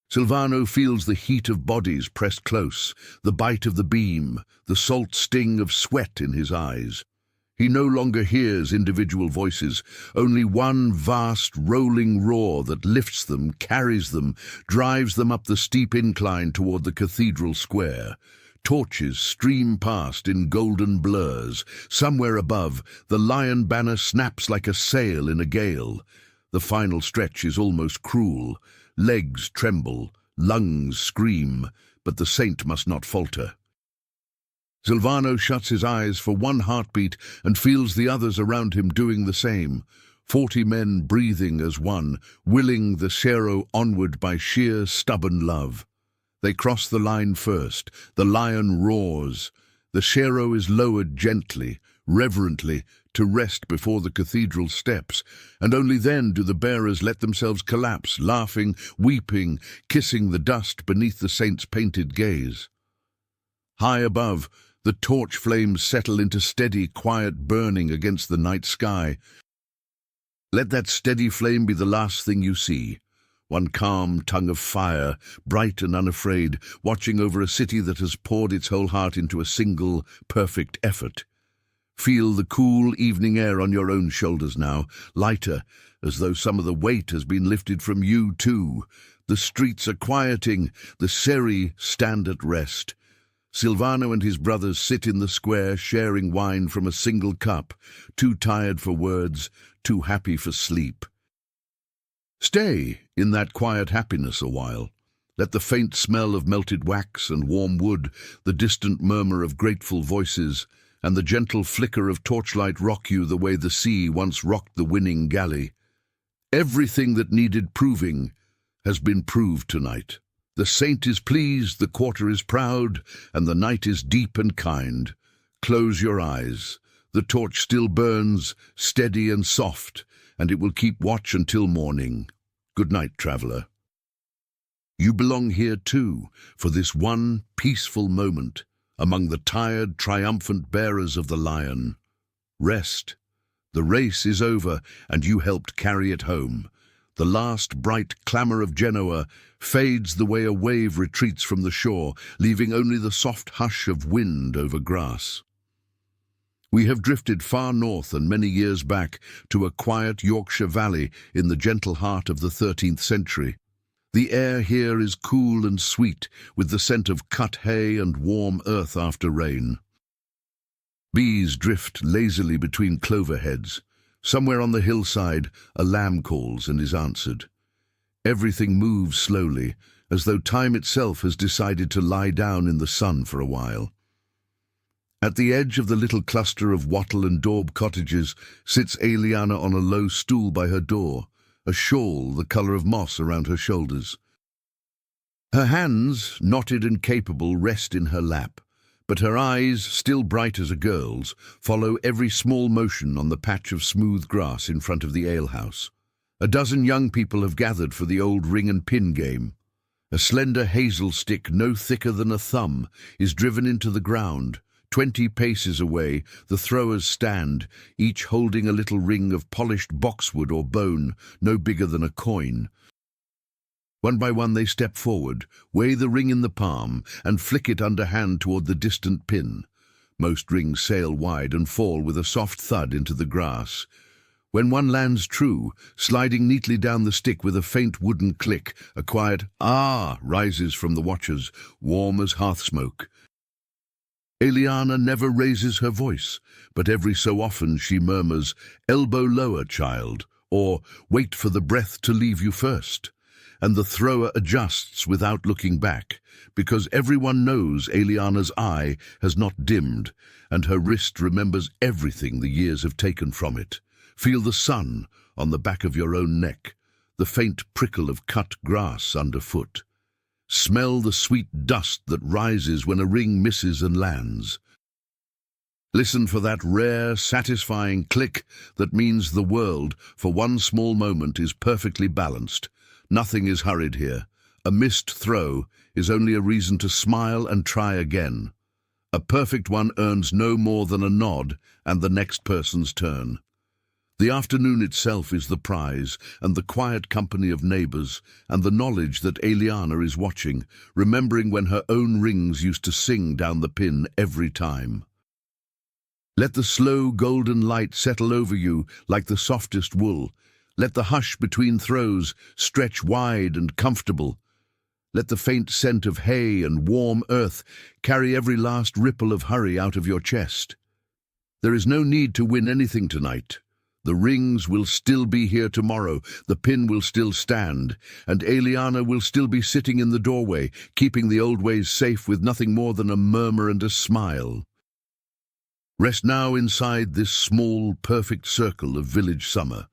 Silvano feels the heat of bodies pressed close, the bite of the beam, the salt sting of sweat in his eyes. He no longer hears individual voices, only one vast rolling roar that lifts them, carries them, drives them up the steep incline toward the cathedral square. Torches stream past in golden blurs. Somewhere above, the lion banner snaps like a sail in a gale. The final stretch is almost cruel. Legs tremble, lungs scream, but the saint must not falter. Silvano shuts his eyes for one heartbeat and feels the others around him doing the same. 40 men breathing as one, willing the sero onward by sheer stubborn love. They cross the line first. The lion roars. The sero is lowered gently, reverently, to rest before the cathedral steps, and only then do the bearers let themselves collapse, laughing, weeping, kissing the dust beneath the saint's painted gaze. High above, the torch flames settle into steady, quiet burning against the night sky. Let that steady flame be the last thing you see. One calm tongue of fire, bright and unafraid, watching over a city that has poured its whole heart into a single, perfect effort. Feel the cool evening air on your own shoulders now, lighter, as though some of the weight has been lifted from you too. The streets are quieting, the seri stand at rest. Silvano and his brothers sit in the square sharing wine from a single cup, too tired for words, too happy for sleep. Stay in that quiet happiness a while. Let the faint smell of melted wax and warm wood, the distant murmur of grateful voices, and the gentle flicker of torchlight rock you the way the sea once rocked the winning galley. Everything that needed proving has been proved tonight. The saint is pleased, the quarter is proud, and the night is deep and kind. Close your eyes. The torch still burns, steady and soft, and it will keep watch until morning. Good night, traveler. You belong here too, for this one peaceful moment, among the tired, triumphant bearers of the lion. Rest. The race is over, and you helped carry it home. The last bright clamour of Genoa fades the way a wave retreats from the shore, leaving only the soft hush of wind over grass. We have drifted far north and many years back to a quiet Yorkshire valley in the gentle heart of the 13th century. The air here is cool and sweet, with the scent of cut hay and warm earth after rain. Bees drift lazily between clover heads. Somewhere on the hillside, a lamb calls and is answered. Everything moves slowly, as though time itself has decided to lie down in the sun for a while. At the edge of the little cluster of wattle and daub cottages sits Eliana on a low stool by her door, a shawl the colour of moss around her shoulders. Her hands, knotted and capable, rest in her lap, but her eyes, still bright as a girl's, follow every small motion on the patch of smooth grass in front of the alehouse. A dozen young people have gathered for the old ring and pin game. A slender hazel stick no thicker than a thumb is driven into the ground. 20 paces away, the throwers stand, each holding a little ring of polished boxwood or bone, no bigger than a coin. One by one they step forward, weigh the ring in the palm, and flick it underhand toward the distant pin. Most rings sail wide and fall with a soft thud into the grass. When one lands true, sliding neatly down the stick with a faint wooden click, a quiet "ah" rises from the watchers, warm as hearth smoke. Eliana never raises her voice, but every so often she murmurs, "Elbow lower, child," or "Wait for the breath to leave you first." And the thrower adjusts without looking back, because everyone knows Eliana's eye has not dimmed, and her wrist remembers everything the years have taken from it. Feel the sun on the back of your own neck, the faint prickle of cut grass underfoot. Smell the sweet dust that rises when a ring misses and lands. Listen for that rare, satisfying click that means the world, for one small moment, is perfectly balanced. Nothing is hurried here. A missed throw is only a reason to smile and try again. A perfect one earns no more than a nod and the next person's turn. The afternoon itself is the prize, and the quiet company of neighbours, and the knowledge that Eliana is watching, remembering when her own rings used to sing down the pin every time. Let the slow golden light settle over you like the softest wool. Let the hush between throws stretch wide and comfortable. Let the faint scent of hay and warm earth carry every last ripple of hurry out of your chest. There is no need to win anything tonight. The rings will still be here tomorrow, the pin will still stand, and Eliana will still be sitting in the doorway, keeping the old ways safe with nothing more than a murmur and a smile. Rest now inside this small, perfect circle of village summer.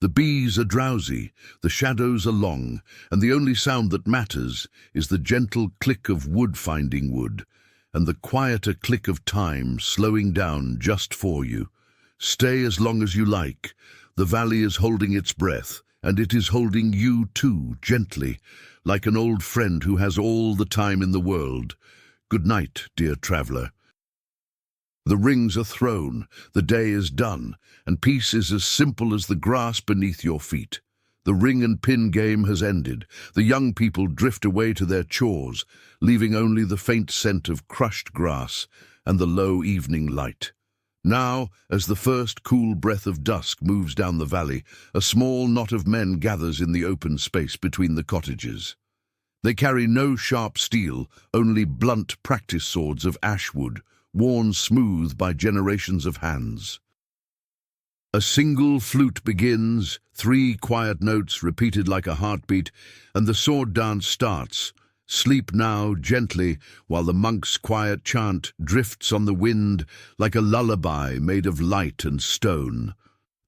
The bees are drowsy, the shadows are long, and the only sound that matters is the gentle click of wood finding wood, and the quieter click of time slowing down just for you. Stay as long as you like. The valley is holding its breath, and it is holding you too, gently, like an old friend who has all the time in the world. Good night, dear traveller. The rings are thrown, the day is done, and peace is as simple as the grass beneath your feet. The ring and pin game has ended. The young people drift away to their chores, leaving only the faint scent of crushed grass and the low evening light. Now, as the first cool breath of dusk moves down the valley, a small knot of men gathers in the open space between the cottages. They carry no sharp steel, only blunt practice swords of ash wood, worn smooth by generations of hands. A single flute begins, 3 quiet notes repeated like a heartbeat, and the sword dance starts. Sleep now gently, while the monk's quiet chant drifts on the wind like a lullaby made of light and stone.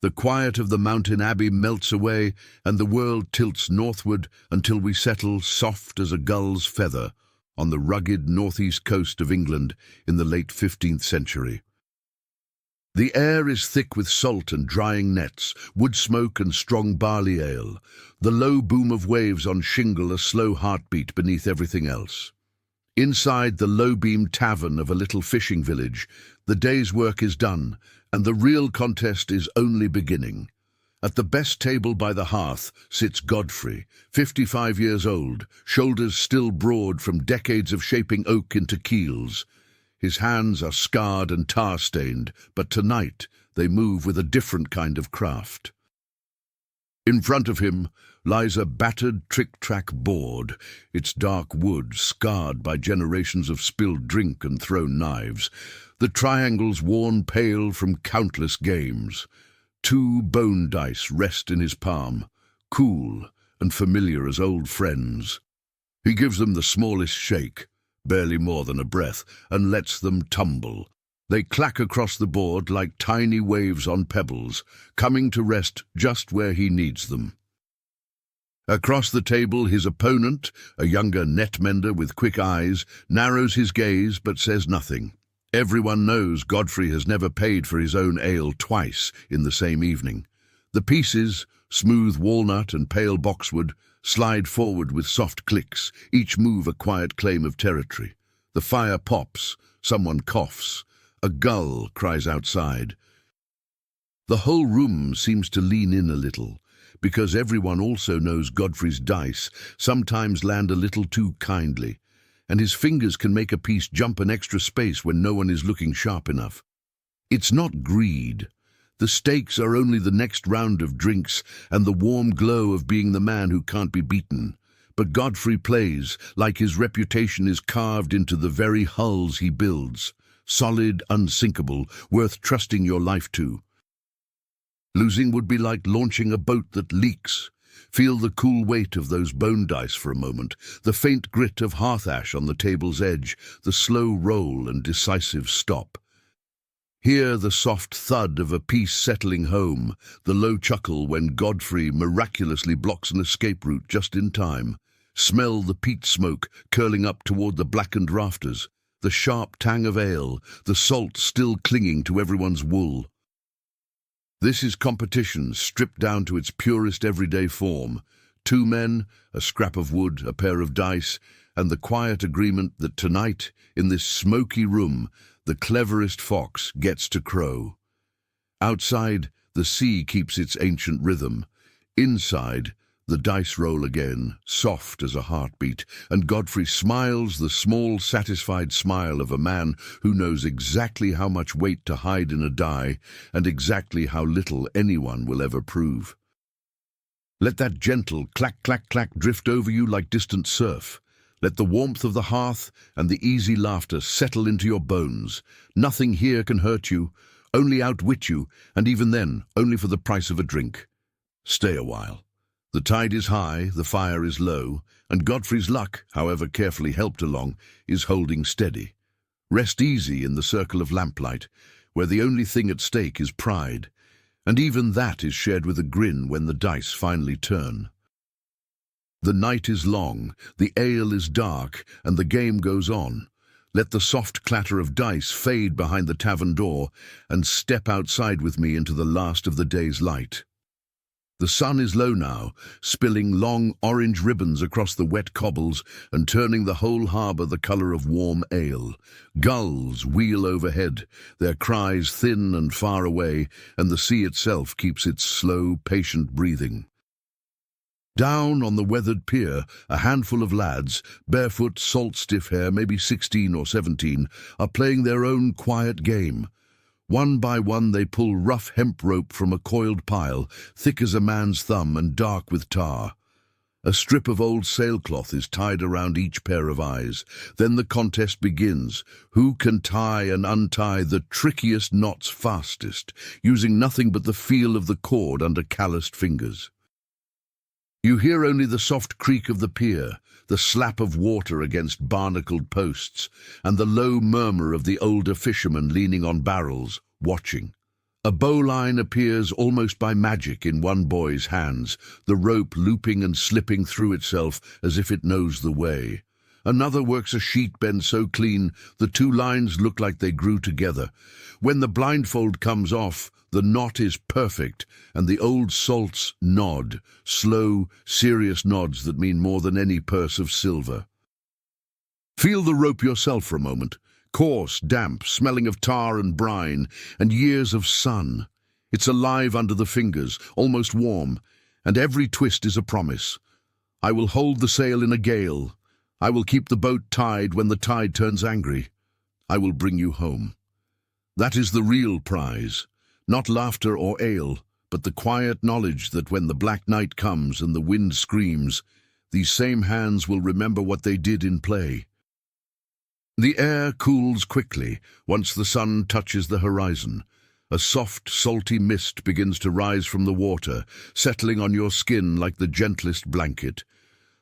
The quiet of the mountain abbey melts away, and the world tilts northward until we settle soft as a gull's feather on the rugged northeast coast of England in the late 15th century. The air is thick with salt and drying nets, wood smoke and strong barley ale. The low boom of waves on shingle a slow heartbeat beneath everything else. Inside the low-beamed tavern of a little fishing village, the day's work is done, and the real contest is only beginning. At the best table by the hearth sits Godfrey, 55 years old, shoulders still broad from decades of shaping oak into keels. His hands are scarred and tar-stained, but tonight they move with a different kind of craft. In front of him lies a battered trick-track board, its dark wood scarred by generations of spilled drink and thrown knives, the triangles worn pale from countless games. 2 bone dice rest in his palm, cool and familiar as old friends. He gives them the smallest shake, barely more than a breath, and lets them tumble. They clack across the board like tiny waves on pebbles, coming to rest just where he needs them. Across the table, his opponent, a younger net-mender with quick eyes, narrows his gaze but says nothing. Everyone knows Godfrey has never paid for his own ale twice in the same evening. The pieces, smooth walnut and pale boxwood, slide forward with soft clicks, each move a quiet claim of territory. The fire pops, someone coughs, a gull cries outside. The whole room seems to lean in a little, because everyone also knows Godfrey's dice sometimes land a little too kindly, and his fingers can make a piece jump an extra space when no one is looking sharp enough. It's not greed. The stakes are only the next round of drinks and the warm glow of being the man who can't be beaten. But Godfrey plays like his reputation is carved into the very hulls he builds, solid, unsinkable, worth trusting your life to. Losing would be like launching a boat that leaks. Feel the cool weight of those bone dice for a moment, the faint grit of hearth ash on the table's edge, the slow roll and decisive stop. Hear the soft thud of a piece settling home, the low chuckle when Godfrey miraculously blocks an escape route just in time. Smell the peat smoke curling up toward the blackened rafters, the sharp tang of ale, the salt still clinging to everyone's wool. This is competition stripped down to its purest everyday form. 2 men, a scrap of wood, a pair of dice, and the quiet agreement that tonight, in this smoky room, the cleverest fox gets to crow. Outside, the sea keeps its ancient rhythm. Inside, the dice roll again, soft as a heartbeat, and Godfrey smiles the small, satisfied smile of a man who knows exactly how much weight to hide in a die and exactly how little anyone will ever prove. Let that gentle clack, clack, clack drift over you like distant surf. Let the warmth of the hearth and the easy laughter settle into your bones. Nothing here can hurt you, only outwit you, and even then, only for the price of a drink. Stay a while. The tide is high, the fire is low, and Godfrey's luck, however carefully helped along, is holding steady. Rest easy in the circle of lamplight, where the only thing at stake is pride, and even that is shared with a grin when the dice finally turn. The night is long, the ale is dark, and the game goes on. Let the soft clatter of dice fade behind the tavern door, and step outside with me into the last of the day's light. The sun is low now, spilling long orange ribbons across the wet cobbles and turning the whole harbour the colour of warm ale. Gulls wheel overhead, their cries thin and far away, and the sea itself keeps its slow, patient breathing. Down on the weathered pier, a handful of lads, barefoot, salt-stiff hair, maybe 16 or 17, are playing their own quiet game. One by one they pull rough hemp rope from a coiled pile, thick as a man's thumb and dark with tar. A strip of old sailcloth is tied around each pair of eyes. Then the contest begins. Who can tie and untie the trickiest knots fastest, using nothing but the feel of the cord under calloused fingers? You hear only the soft creak of the pier, the slap of water against barnacled posts, and the low murmur of the older fishermen leaning on barrels, watching. A bowline appears almost by magic in one boy's hands, the rope looping and slipping through itself as if it knows the way. Another works a sheet bend so clean the two lines look like they grew together. When the blindfold comes off, the knot is perfect, and the old salts nod, slow, serious nods that mean more than any purse of silver. Feel the rope yourself for a moment. Coarse, damp, smelling of tar and brine, and years of sun. It's alive under the fingers, almost warm, and every twist is a promise. I will hold the sail in a gale. I will keep the boat tied when the tide turns angry. I will bring you home. That is the real prize. Not laughter or ale, but the quiet knowledge that when the black night comes and the wind screams, these same hands will remember what they did in play. The air cools quickly once the sun touches the horizon. A soft, salty mist begins to rise from the water, settling on your skin like the gentlest blanket.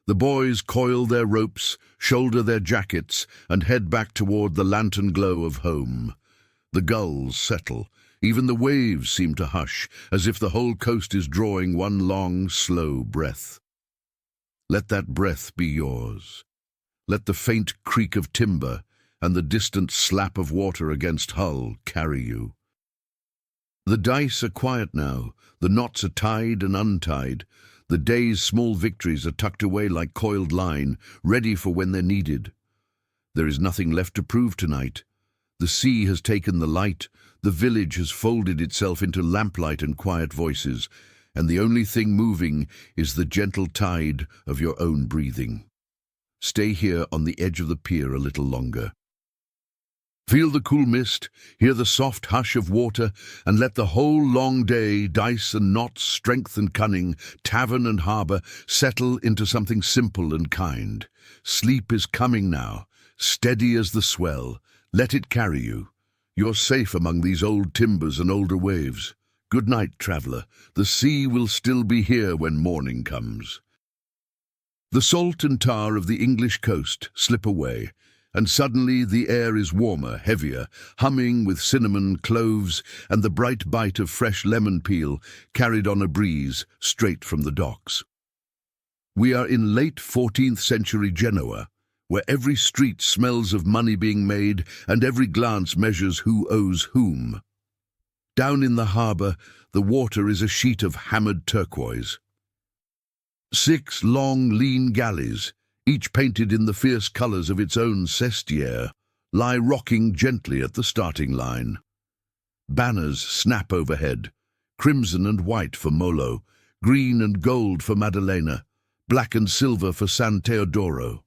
The boys coil their ropes, shoulder their jackets, and head back toward the lantern glow of home. The gulls settle. Even the waves seem to hush, as if the whole coast is drawing one long, slow breath. Let that breath be yours. Let the faint creak of timber and the distant slap of water against hull carry you. The dice are quiet now, the knots are tied and untied, the day's small victories are tucked away like coiled line, ready for when they're needed. There is nothing left to prove tonight. The sea has taken the light, the village has folded itself into lamplight and quiet voices, and the only thing moving is the gentle tide of your own breathing. Stay here on the edge of the pier a little longer. Feel the cool mist, hear the soft hush of water, and let the whole long day, dice and knots, strength and cunning, tavern and harbour, settle into something simple and kind. Sleep is coming now, steady as the swell. Let it carry you. You're safe among these old timbers and older waves. Good night, traveller. The sea will still be here when morning comes. The salt and tar of the English coast slip away, and suddenly the air is warmer, heavier, humming with cinnamon, cloves, and the bright bite of fresh lemon peel carried on a breeze straight from the docks. We are in late 14th century Genoa, where every street smells of money being made and every glance measures who owes whom. Down in the harbour, the water is a sheet of hammered turquoise. 6 long, lean galleys, each painted in the fierce colours of its own sestiere, lie rocking gently at the starting line. Banners snap overhead, crimson and white for Molo, green and gold for Maddalena, black and silver for San Teodoro.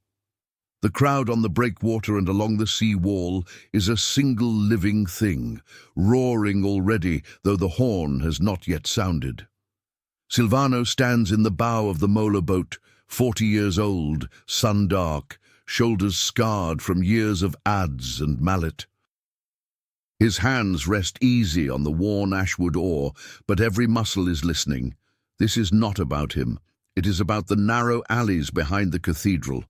The crowd on the breakwater and along the sea wall is a single living thing, roaring already, though the horn has not yet sounded. Silvano stands in the bow of the Molo boat, 40 years old, sun-dark, shoulders scarred from years of adze and mallet. His hands rest easy on the worn ashwood oar, but every muscle is listening. This is not about him. It is about the narrow alleys behind the cathedral,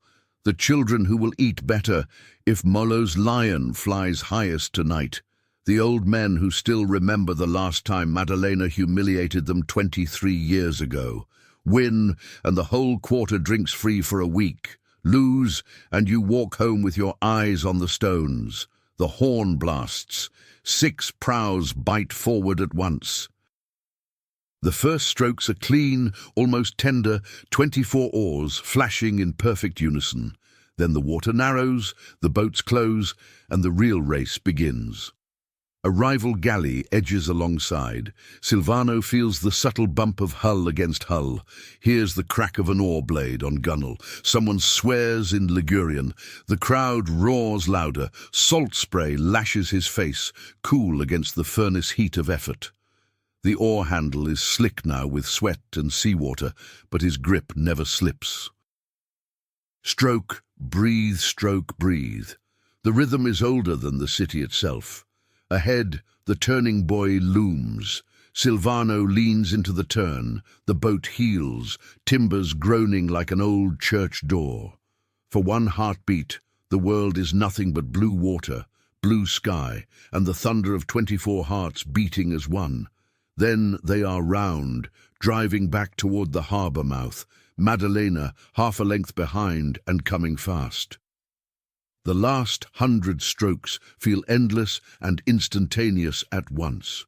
the children who will eat better if Molo's lion flies highest tonight, the old men who still remember the last time Maddalena humiliated them 23 years ago. Win, and the whole quarter drinks free for a week. Lose, and you walk home with your eyes on the stones. The horn blasts. 6 prows bite forward at once. The first strokes are clean, almost tender, 24 oars flashing in perfect unison. Then the water narrows, the boats close, and the real race begins. A rival galley edges alongside. Silvano feels the subtle bump of hull against hull, hears the crack of an oar blade on gunwale. Someone swears in Ligurian. The crowd roars louder. Salt spray lashes his face, cool against the furnace heat of effort. The oar handle is slick now with sweat and seawater, but his grip never slips. Stroke, breathe, stroke, breathe. The rhythm is older than the city itself. Ahead, the turning buoy looms. Silvano leans into the turn. The boat heels, timbers groaning like an old church door. For one heartbeat, the world is nothing but blue water, blue sky, and the thunder of 24 hearts beating as one. Then they are round, driving back toward the harbour mouth, Maddalena half a length behind and coming fast. The last 100 strokes feel endless and instantaneous at once.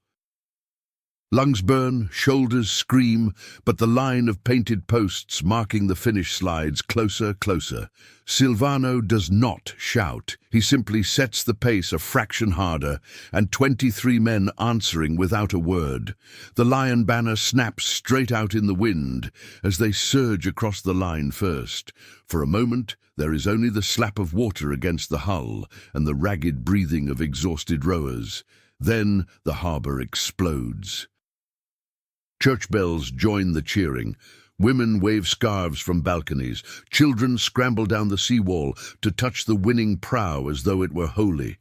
Lungs burn, shoulders scream, but the line of painted posts marking the finish slides closer, closer. Silvano does not shout. He simply sets the pace a fraction harder, and 23 men answering without a word. The lion banner snaps straight out in the wind as they surge across the line first. For a moment, there is only the slap of water against the hull and the ragged breathing of exhausted rowers. Then the harbour explodes. Church bells join the cheering. Women wave scarves from balconies. Children scramble down the seawall to touch the winning prow as though it were holy.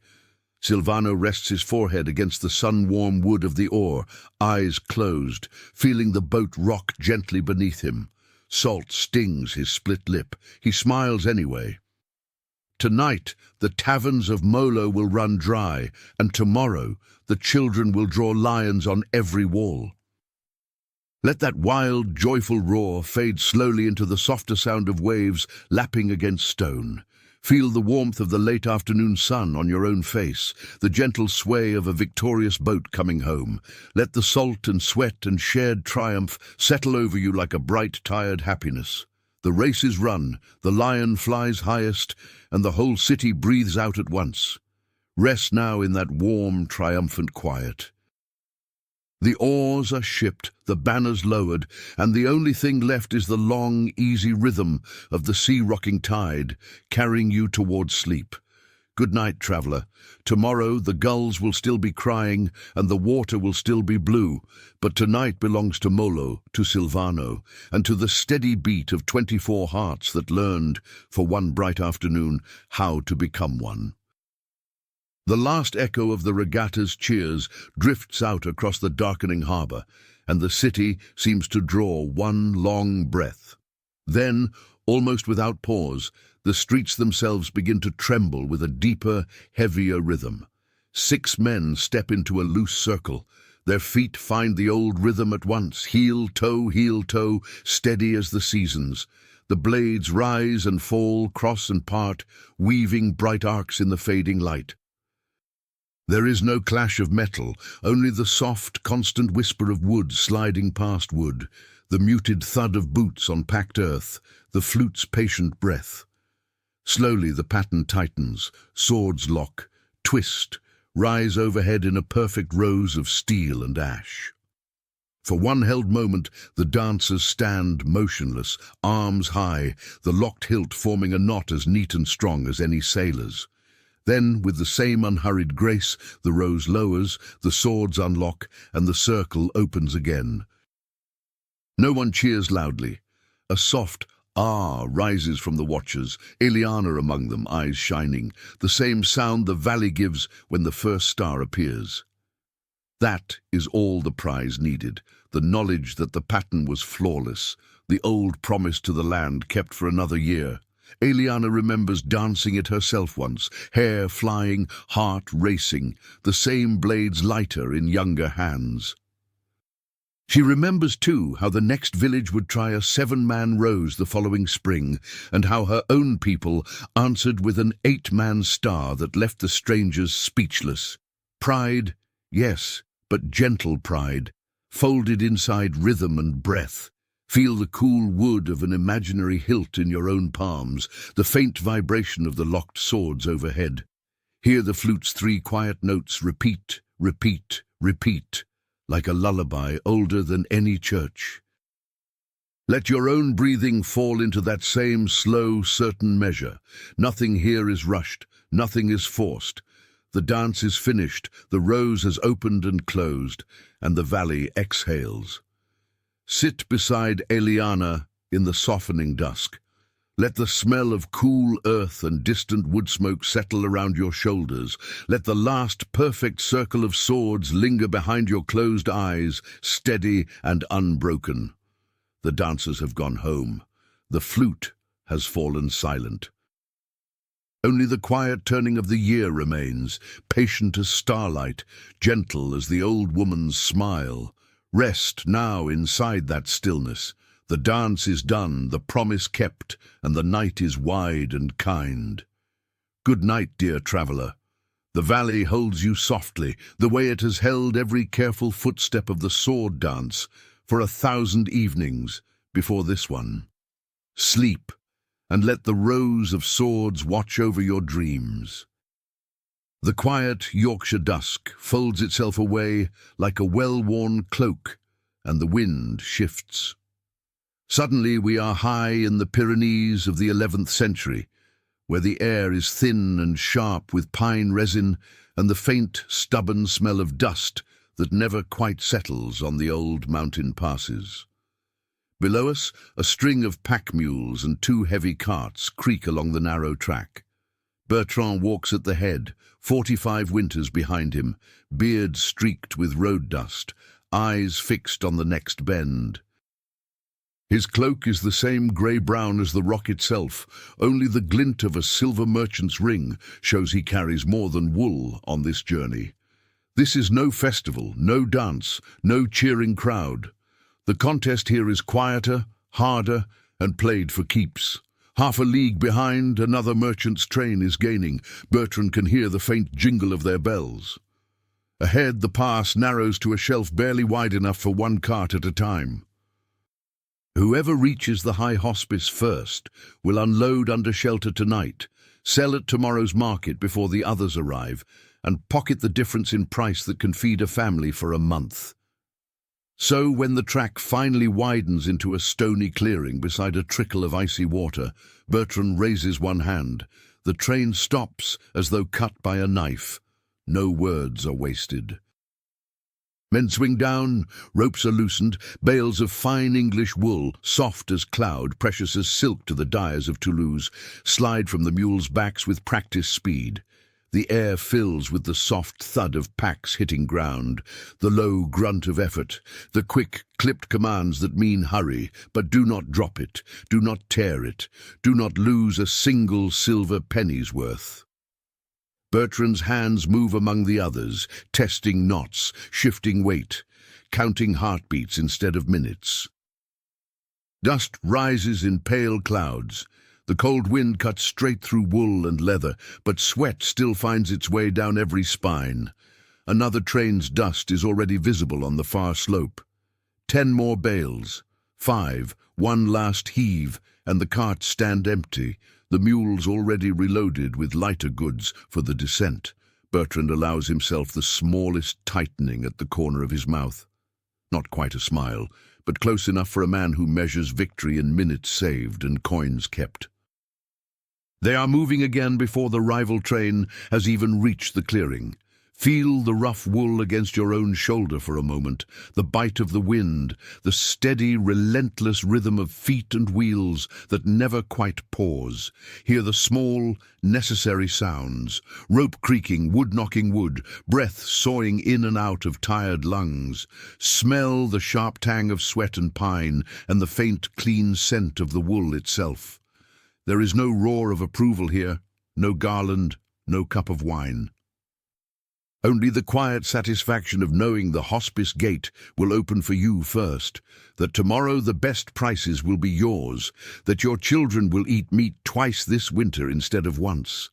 Silvano rests his forehead against the sun-warm wood of the oar, eyes closed, feeling the boat rock gently beneath him. Salt stings his split lip. He smiles anyway. Tonight, the taverns of Molo will run dry, and tomorrow, the children will draw lions on every wall. Let that wild, joyful roar fade slowly into the softer sound of waves lapping against stone. Feel the warmth of the late afternoon sun on your own face, the gentle sway of a victorious boat coming home. Let the salt and sweat and shared triumph settle over you like a bright, tired happiness. The race is run, the lion flies highest, and the whole city breathes out at once. Rest now in that warm, triumphant quiet. The oars are shipped, the banners lowered, and the only thing left is the long, easy rhythm of the sea-rocking tide, carrying you towards sleep. Good night, traveller. Tomorrow the gulls will still be crying, and the water will still be blue, but tonight belongs to Molo, to Silvano, and to the steady beat of 24 hearts that learned, for one bright afternoon, how to become one. The last echo of the regatta's cheers drifts out across the darkening harbour, and the city seems to draw one long breath. Then, almost without pause, the streets themselves begin to tremble with a deeper, heavier rhythm. 6 men step into a loose circle. Their feet find the old rhythm at once, heel, toe, steady as the seasons. The blades rise and fall, cross and part, weaving bright arcs in the fading light. There is no clash of metal, only the soft, constant whisper of wood sliding past wood, the muted thud of boots on packed earth, the flute's patient breath. Slowly the pattern tightens, swords lock, twist, rise overhead in a perfect rose of steel and ash. For one held moment, the dancers stand motionless, arms high, the locked hilt forming a knot as neat and strong as any sailor's. Then, with the same unhurried grace, the rose lowers, the swords unlock, and the circle opens again. No one cheers loudly. A soft "ah" rises from the watchers, Eliana among them, eyes shining, the same sound the valley gives when the first star appears. That is all the prize needed, the knowledge that the pattern was flawless, the old promise to the land kept for another year. Eliana remembers dancing it herself once, hair flying, heart racing, the same blades lighter in younger hands. She remembers, too, how the next village would try a 7-man rose the following spring, and how her own people answered with an 8-man star that left the strangers speechless. Pride, yes, but gentle pride, folded inside rhythm and breath. Feel the cool wood of an imaginary hilt in your own palms, the faint vibration of the locked swords overhead. Hear the flute's 3 quiet notes repeat, repeat, repeat, like a lullaby older than any church. Let your own breathing fall into that same slow, certain measure. Nothing here is rushed, nothing is forced. The dance is finished, the rose has opened and closed, and the valley exhales. Sit beside Eliana in the softening dusk. Let the smell of cool earth and distant wood smoke settle around your shoulders. Let the last perfect circle of swords linger behind your closed eyes, steady and unbroken. The dancers have gone home. The flute has fallen silent. Only the quiet turning of the year remains, patient as starlight, gentle as the old woman's smile. Rest now inside that stillness. The dance is done, the promise kept, and the night is wide and kind. Good night, dear traveller. The valley holds you softly, the way it has held every careful footstep of the sword dance for 1,000 evenings before this one. Sleep, and let the rows of swords watch over your dreams. The quiet Yorkshire dusk folds itself away like a well-worn cloak, and the wind shifts. Suddenly we are high in the Pyrenees of the 11th century, where the air is thin and sharp with pine resin and the faint, stubborn smell of dust that never quite settles on the old mountain passes. Below us, a string of pack mules and 2 heavy carts creak along the narrow track. Bertrand walks at the head, 45 winters behind him, beard streaked with road dust, eyes fixed on the next bend. His cloak is the same grey-brown as the rock itself. Only the glint of a silver merchant's ring shows he carries more than wool on this journey. This is no festival, no dance, no cheering crowd. The contest here is quieter, harder, and played for keeps. Half a league behind, another merchant's train is gaining. Bertrand can hear the faint jingle of their bells. Ahead, the pass narrows to a shelf barely wide enough for 1 cart at a time. Whoever reaches the high hospice first will unload under shelter tonight, sell at tomorrow's market before the others arrive, and pocket the difference in price that can feed a family for a month. So when the track finally widens into a stony clearing beside a trickle of icy water, Bertrand raises one hand. The train stops as though cut by a knife. No words are wasted. Men swing down, ropes are loosened, bales of fine English wool, soft as cloud, precious as silk to the dyers of Toulouse, slide from the mules' backs with practiced speed. The air fills with the soft thud of packs hitting ground, the low grunt of effort, the quick, clipped commands that mean hurry, but do not drop it, do not tear it, do not lose a single silver penny's worth. Bertrand's hands move among the others, testing knots, shifting weight, counting heartbeats instead of minutes. Dust rises in pale clouds. The cold wind cuts straight through wool and leather, but sweat still finds its way down every spine. Another train's dust is already visible on the far slope. 10 more bales. 5, one last heave, and the carts stand empty, the mules already reloaded with lighter goods for the descent. Bertrand allows himself the smallest tightening at the corner of his mouth. Not quite a smile, but close enough for a man who measures victory in minutes saved and coins kept. They are moving again before the rival train has even reached the clearing. Feel the rough wool against your own shoulder for a moment, the bite of the wind, the steady, relentless rhythm of feet and wheels that never quite pause. Hear the small, necessary sounds, rope creaking, wood knocking wood, breath sawing in and out of tired lungs. Smell the sharp tang of sweat and pine and the faint, clean scent of the wool itself. There is no roar of approval here, no garland, no cup of wine. Only the quiet satisfaction of knowing the hospice gate will open for you first, that tomorrow the best prices will be yours, that your children will eat meat twice this winter instead of once.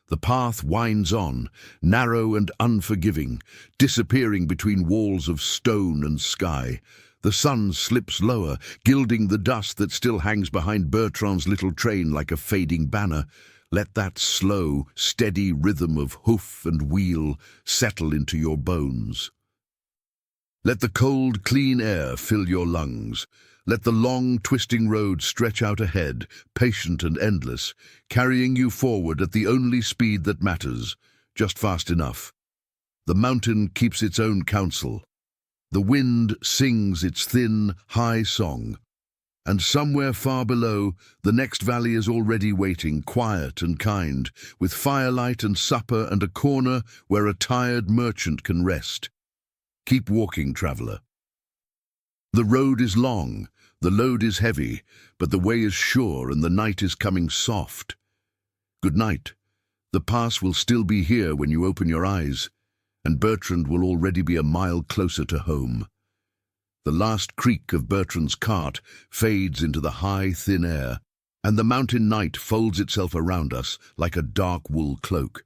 The path winds on, narrow and unforgiving, disappearing between walls of stone and sky. The sun slips lower, gilding the dust that still hangs behind Bertrand's little train like a fading banner. Let that slow, steady rhythm of hoof and wheel settle into your bones. Let the cold, clean air fill your lungs. Let the long, twisting road stretch out ahead, patient and endless, carrying you forward at the only speed that matters, just fast enough. The mountain keeps its own counsel. The wind sings its thin, high song. And somewhere far below, the next valley is already waiting, quiet and kind, with firelight and supper and a corner where a tired merchant can rest. Keep walking, traveller. The road is long, the load is heavy, but the way is sure and the night is coming soft. Good night. The pass will still be here when you open your eyes, and Bertrand will already be a mile closer to home. The last creak of Bertrand's cart fades into the high, thin air, and the mountain night folds itself around us like a dark wool cloak.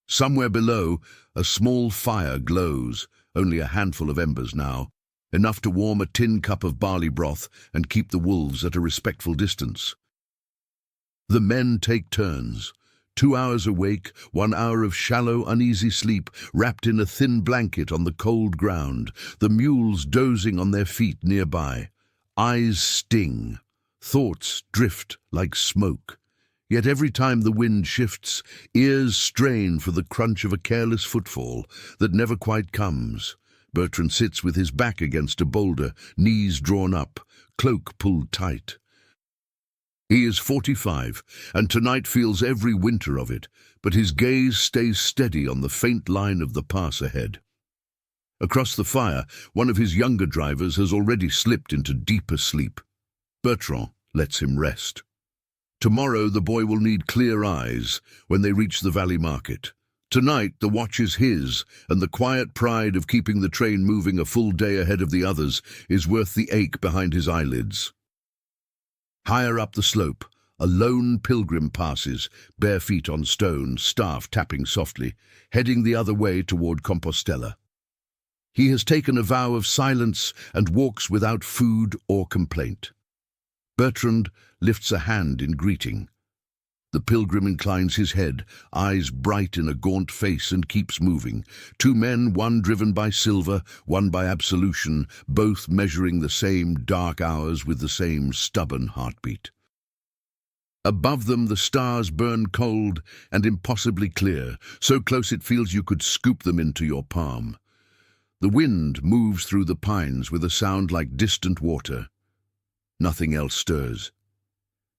Somewhere below, a small fire glows, only a handful of embers now, enough to warm a tin cup of barley broth and keep the wolves at a respectful distance. The men take turns. 2 hours awake, 1 hour of shallow, uneasy sleep, wrapped in a thin blanket on the cold ground, the mules dozing on their feet nearby. Eyes sting, thoughts drift like smoke. Yet every time the wind shifts, ears strain for the crunch of a careless footfall that never quite comes. Bertrand sits with his back against a boulder, knees drawn up, cloak pulled tight. He is 45, and tonight feels every winter of it, but his gaze stays steady on the faint line of the pass ahead. Across the fire, one of his younger drivers has already slipped into deeper sleep. Bertrand lets him rest. Tomorrow the boy will need clear eyes when they reach the valley market. Tonight the watch is his, and the quiet pride of keeping the train moving a full day ahead of the others is worth the ache behind his eyelids. Higher up the slope, a lone pilgrim passes, bare feet on stone, staff tapping softly, heading the other way toward Compostela. He has taken a vow of silence and walks without food or complaint. Bertrand lifts a hand in greeting. The pilgrim inclines his head, eyes bright in a gaunt face, and keeps moving. 2 men, one driven by silver, one by absolution, both measuring the same dark hours with the same stubborn heartbeat. Above them the stars burn cold and impossibly clear, so close it feels you could scoop them into your palm. The wind moves through the pines with a sound like distant water. Nothing else stirs.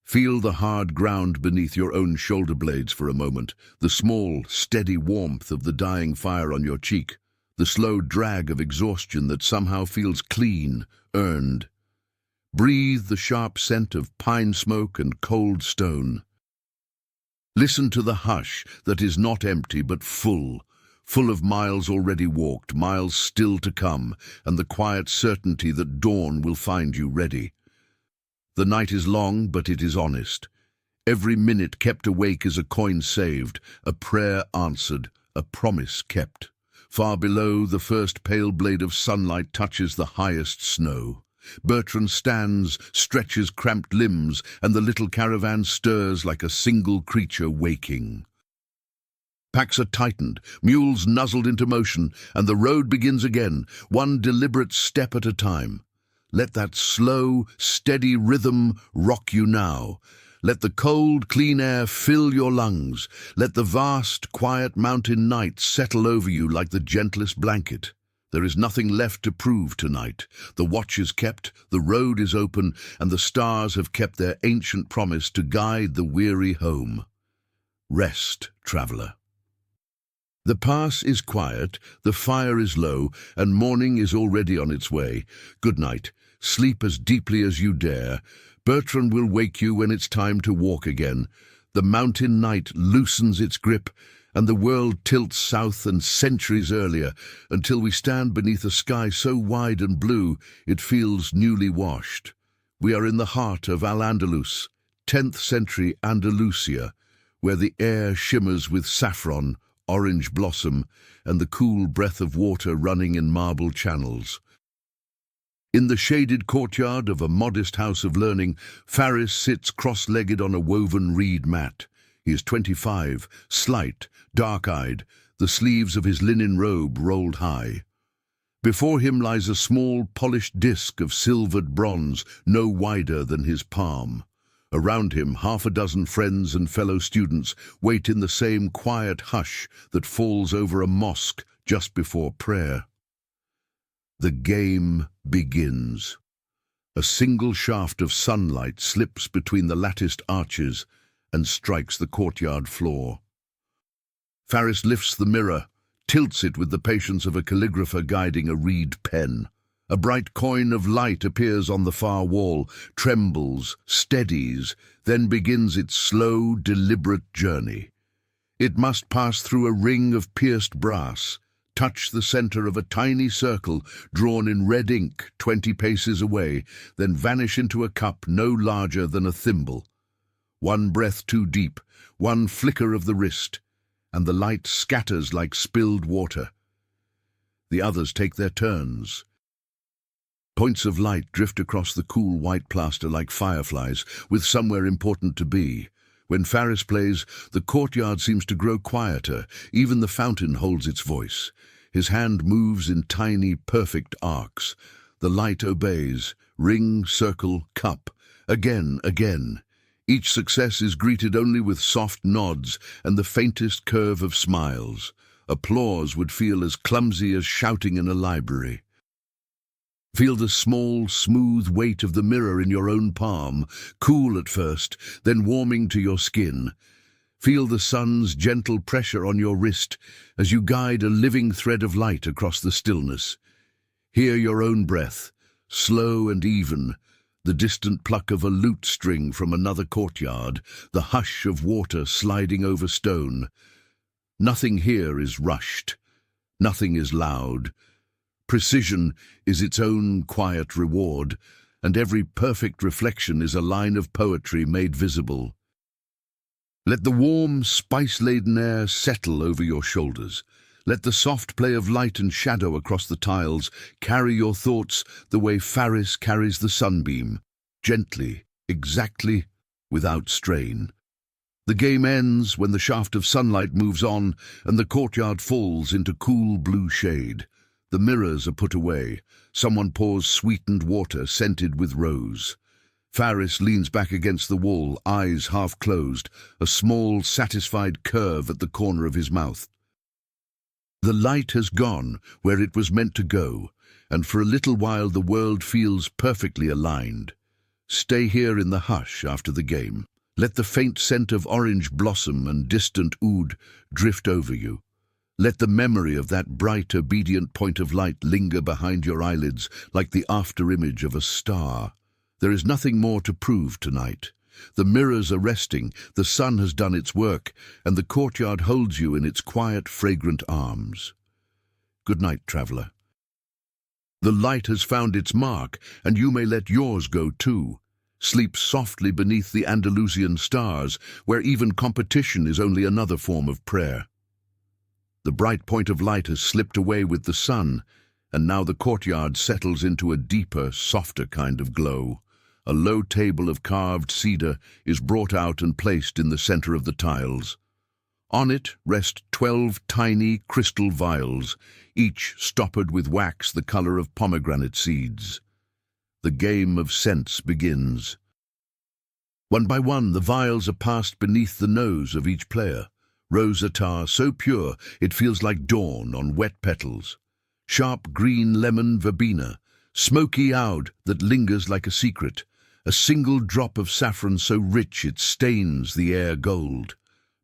Feel the hard ground beneath your own shoulder blades for a moment, the small, steady warmth of the dying fire on your cheek, the slow drag of exhaustion that somehow feels clean, earned. Breathe the sharp scent of pine smoke and cold stone. Listen to the hush that is not empty but full of miles already walked, miles still to come, and the quiet certainty that dawn will find you ready. The night is long, but it is honest. Every minute kept awake is a coin saved, a prayer answered, a promise kept. Far below, the first pale blade of sunlight touches the highest snow. Bertrand stands, stretches cramped limbs, and the little caravan stirs like a single creature waking. Packs are tightened, mules nuzzled into motion, and the road begins again, one deliberate step at a time. Let that slow, steady rhythm rock you now. Let the cold, clean air fill your lungs. Let the vast, quiet mountain night settle over you like the gentlest blanket. There is nothing left to prove tonight. The watch is kept, the road is open, and the stars have kept their ancient promise to guide the weary home. Rest, traveller. The pass is quiet, the fire is low, and morning is already on its way. Good night. Sleep as deeply as you dare. Bertrand will wake you when it's time to walk again. The mountain night loosens its grip, and the world tilts south and centuries earlier, until we stand beneath a sky so wide and blue it feels newly washed. We are in the heart of Al-Andalus, 10th century Andalusia, where the air shimmers with saffron, orange blossom, and the cool breath of water running in marble channels. In the shaded courtyard of a modest house of learning, Faris sits cross-legged on a woven reed mat. He is 25, slight, dark-eyed, the sleeves of his linen robe rolled high. Before him lies a small, polished disc of silvered bronze, no wider than his palm. Around him, half a dozen friends and fellow students wait in the same quiet hush that falls over a mosque just before prayer. The game begins. A single shaft of sunlight slips between the latticed arches and strikes the courtyard floor. Faris lifts the mirror, tilts it with the patience of a calligrapher guiding a reed pen. A bright coin of light appears on the far wall, trembles, steadies, then begins its slow, deliberate journey. It must pass through a ring of pierced brass, touch the center of a tiny circle drawn in red ink 20 paces away, then vanish into a cup no larger than a thimble. One breath too deep, one flicker of the wrist, and the light scatters like spilled water. The others take their turns. Points of light drift across the cool white plaster like fireflies, with somewhere important to be. When Faris plays, the courtyard seems to grow quieter. Even the fountain holds its voice. His hand moves in tiny, perfect arcs. The light obeys. Ring, circle, cup. Again, again. Each success is greeted only with soft nods and the faintest curve of smiles. Applause would feel as clumsy as shouting in a library. Feel the small, smooth weight of the mirror in your own palm, cool at first, then warming to your skin. Feel the sun's gentle pressure on your wrist as you guide a living thread of light across the stillness. Hear your own breath, slow and even, the distant pluck of a lute string from another courtyard, the hush of water sliding over stone. Nothing here is rushed. Nothing is loud. Precision is its own quiet reward, and every perfect reflection is a line of poetry made visible. Let the warm, spice-laden air settle over your shoulders. Let the soft play of light and shadow across the tiles carry your thoughts the way Faris carries the sunbeam, gently, exactly, without strain. The game ends when the shaft of sunlight moves on and the courtyard falls into cool blue shade. The mirrors are put away. Someone pours sweetened water scented with rose. Faris leans back against the wall, eyes half closed, a small, satisfied curve at the corner of his mouth. The light has gone where it was meant to go, and for a little while the world feels perfectly aligned. Stay here in the hush after the game. Let the faint scent of orange blossom and distant oud drift over you. Let the memory of that bright, obedient point of light linger behind your eyelids like the after-image of a star. There is nothing more to prove tonight. The mirrors are resting, the sun has done its work, and the courtyard holds you in its quiet, fragrant arms. Good night, traveller. The light has found its mark, and you may let yours go too. Sleep softly beneath the Andalusian stars, where even competition is only another form of prayer. The bright point of light has slipped away with the sun, and now the courtyard settles into a deeper, softer kind of glow. A low table of carved cedar is brought out and placed in the center of the tiles. On it rest 12 tiny crystal vials, each stoppered with wax the color of pomegranate seeds. The game of scents begins. One by one, the vials are passed beneath the nose of each player. Rose attar so pure it feels like dawn on wet petals. Sharp green lemon verbena, smoky oud that lingers like a secret. A single drop of saffron so rich it stains the air gold.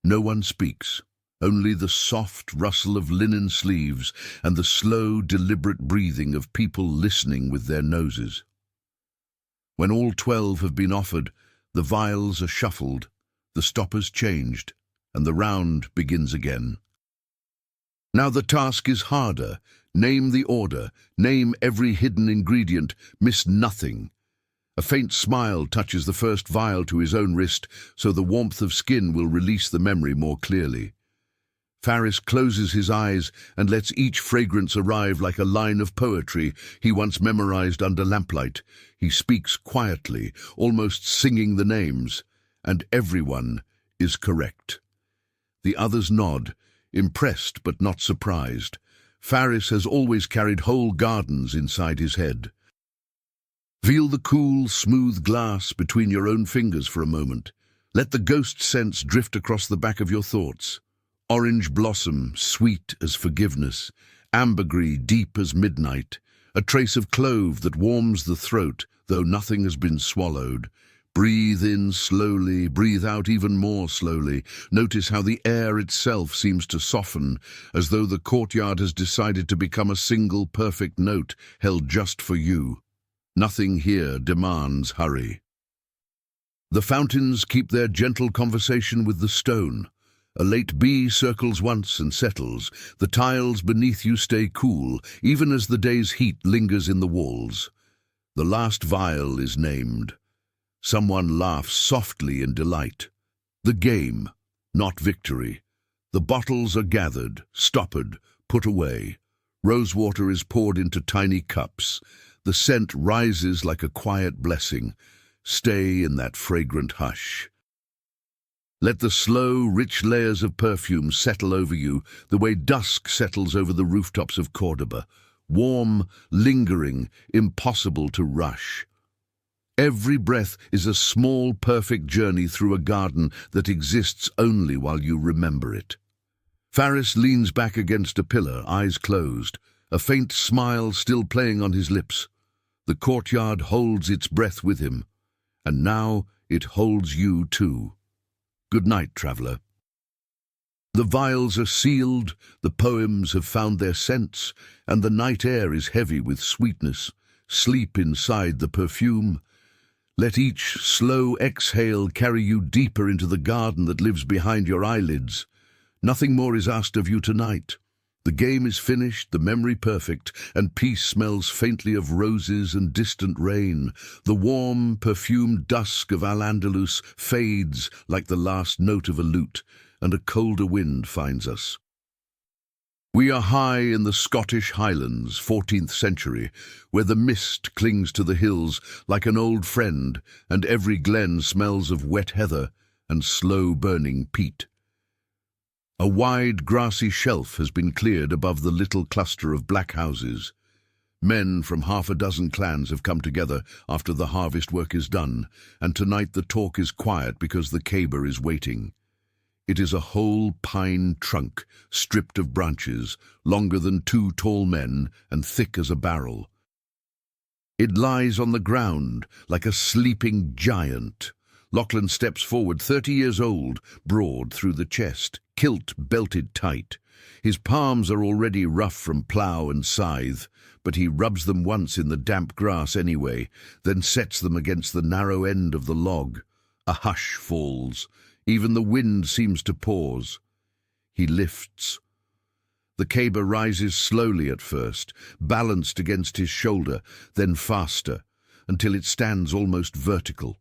No one speaks, only the soft rustle of linen sleeves and the slow, deliberate breathing of people listening with their noses. When all 12 have been offered, the vials are shuffled, the stoppers changed, and the round begins again. Now the task is harder. Name the order, name every hidden ingredient, miss nothing. A faint smile touches the first vial to his own wrist, so the warmth of skin will release the memory more clearly. Faris closes his eyes and lets each fragrance arrive like a line of poetry he once memorized under lamplight. He speaks quietly, almost singing the names, and everyone is correct. The others nod, impressed but not surprised. Faris has always carried whole gardens inside his head. Feel the cool, smooth glass between your own fingers for a moment. Let the ghost scents drift across the back of your thoughts. Orange blossom, sweet as forgiveness. Ambergris, deep as midnight. A trace of clove that warms the throat, though nothing has been swallowed. Breathe in slowly, breathe out even more slowly. Notice how the air itself seems to soften, as though the courtyard has decided to become a single perfect note held just for you. Nothing here demands hurry. The fountains keep their gentle conversation with the stone. A late bee circles once and settles. The tiles beneath you stay cool, even as the day's heat lingers in the walls. The last vial is named. Someone laughs softly in delight. The game, not victory. The bottles are gathered, stoppered, put away. Rosewater is poured into tiny cups. The scent rises like a quiet blessing. Stay in that fragrant hush. Let the slow, rich layers of perfume settle over you the way dusk settles over the rooftops of Cordoba. Warm, lingering, impossible to rush. Every breath is a small, perfect journey through a garden that exists only while you remember it. Faris leans back against a pillar, eyes closed, a faint smile still playing on his lips. The courtyard holds its breath with him, and now it holds you too. Good night, traveller. The vials are sealed, the poems have found their scents, and the night air is heavy with sweetness. Sleep inside the perfume. Let each slow exhale carry you deeper into the garden that lives behind your eyelids. Nothing more is asked of you tonight. The game is finished, the memory perfect, and peace smells faintly of roses and distant rain. The warm, perfumed dusk of Al-Andalus fades like the last note of a lute, and a colder wind finds us. We are high in the Scottish Highlands, 14th century, where the mist clings to the hills like an old friend, and every glen smells of wet heather and slow-burning peat. A wide, grassy shelf has been cleared above the little cluster of black houses. Men from half a dozen clans have come together after the harvest work is done, and tonight the talk is quiet because the Kaaba is waiting. It is a whole pine trunk, stripped of branches, longer than 2 tall men and thick as a barrel. It lies on the ground like a sleeping giant. Lachlan steps forward, 30 years old, broad through the chest, kilt belted tight. His palms are already rough from plough and scythe, but he rubs them once in the damp grass anyway, then sets them against the narrow end of the log. A hush falls. Even the wind seems to pause. He lifts. The Kaaba rises slowly at first, balanced against his shoulder, then faster, until it stands almost vertical.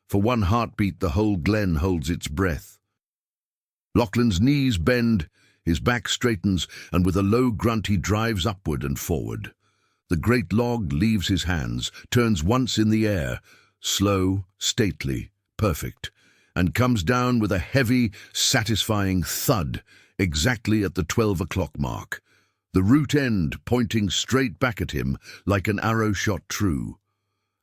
For one heartbeat, the whole glen holds its breath. Lachlan's knees bend, his back straightens, and with a low grunt he drives upward and forward. The great log leaves his hands, turns once in the air, slow, stately, perfect, and comes down with a heavy, satisfying thud exactly at the 12 o'clock mark, the root end pointing straight back at him like an arrow shot true.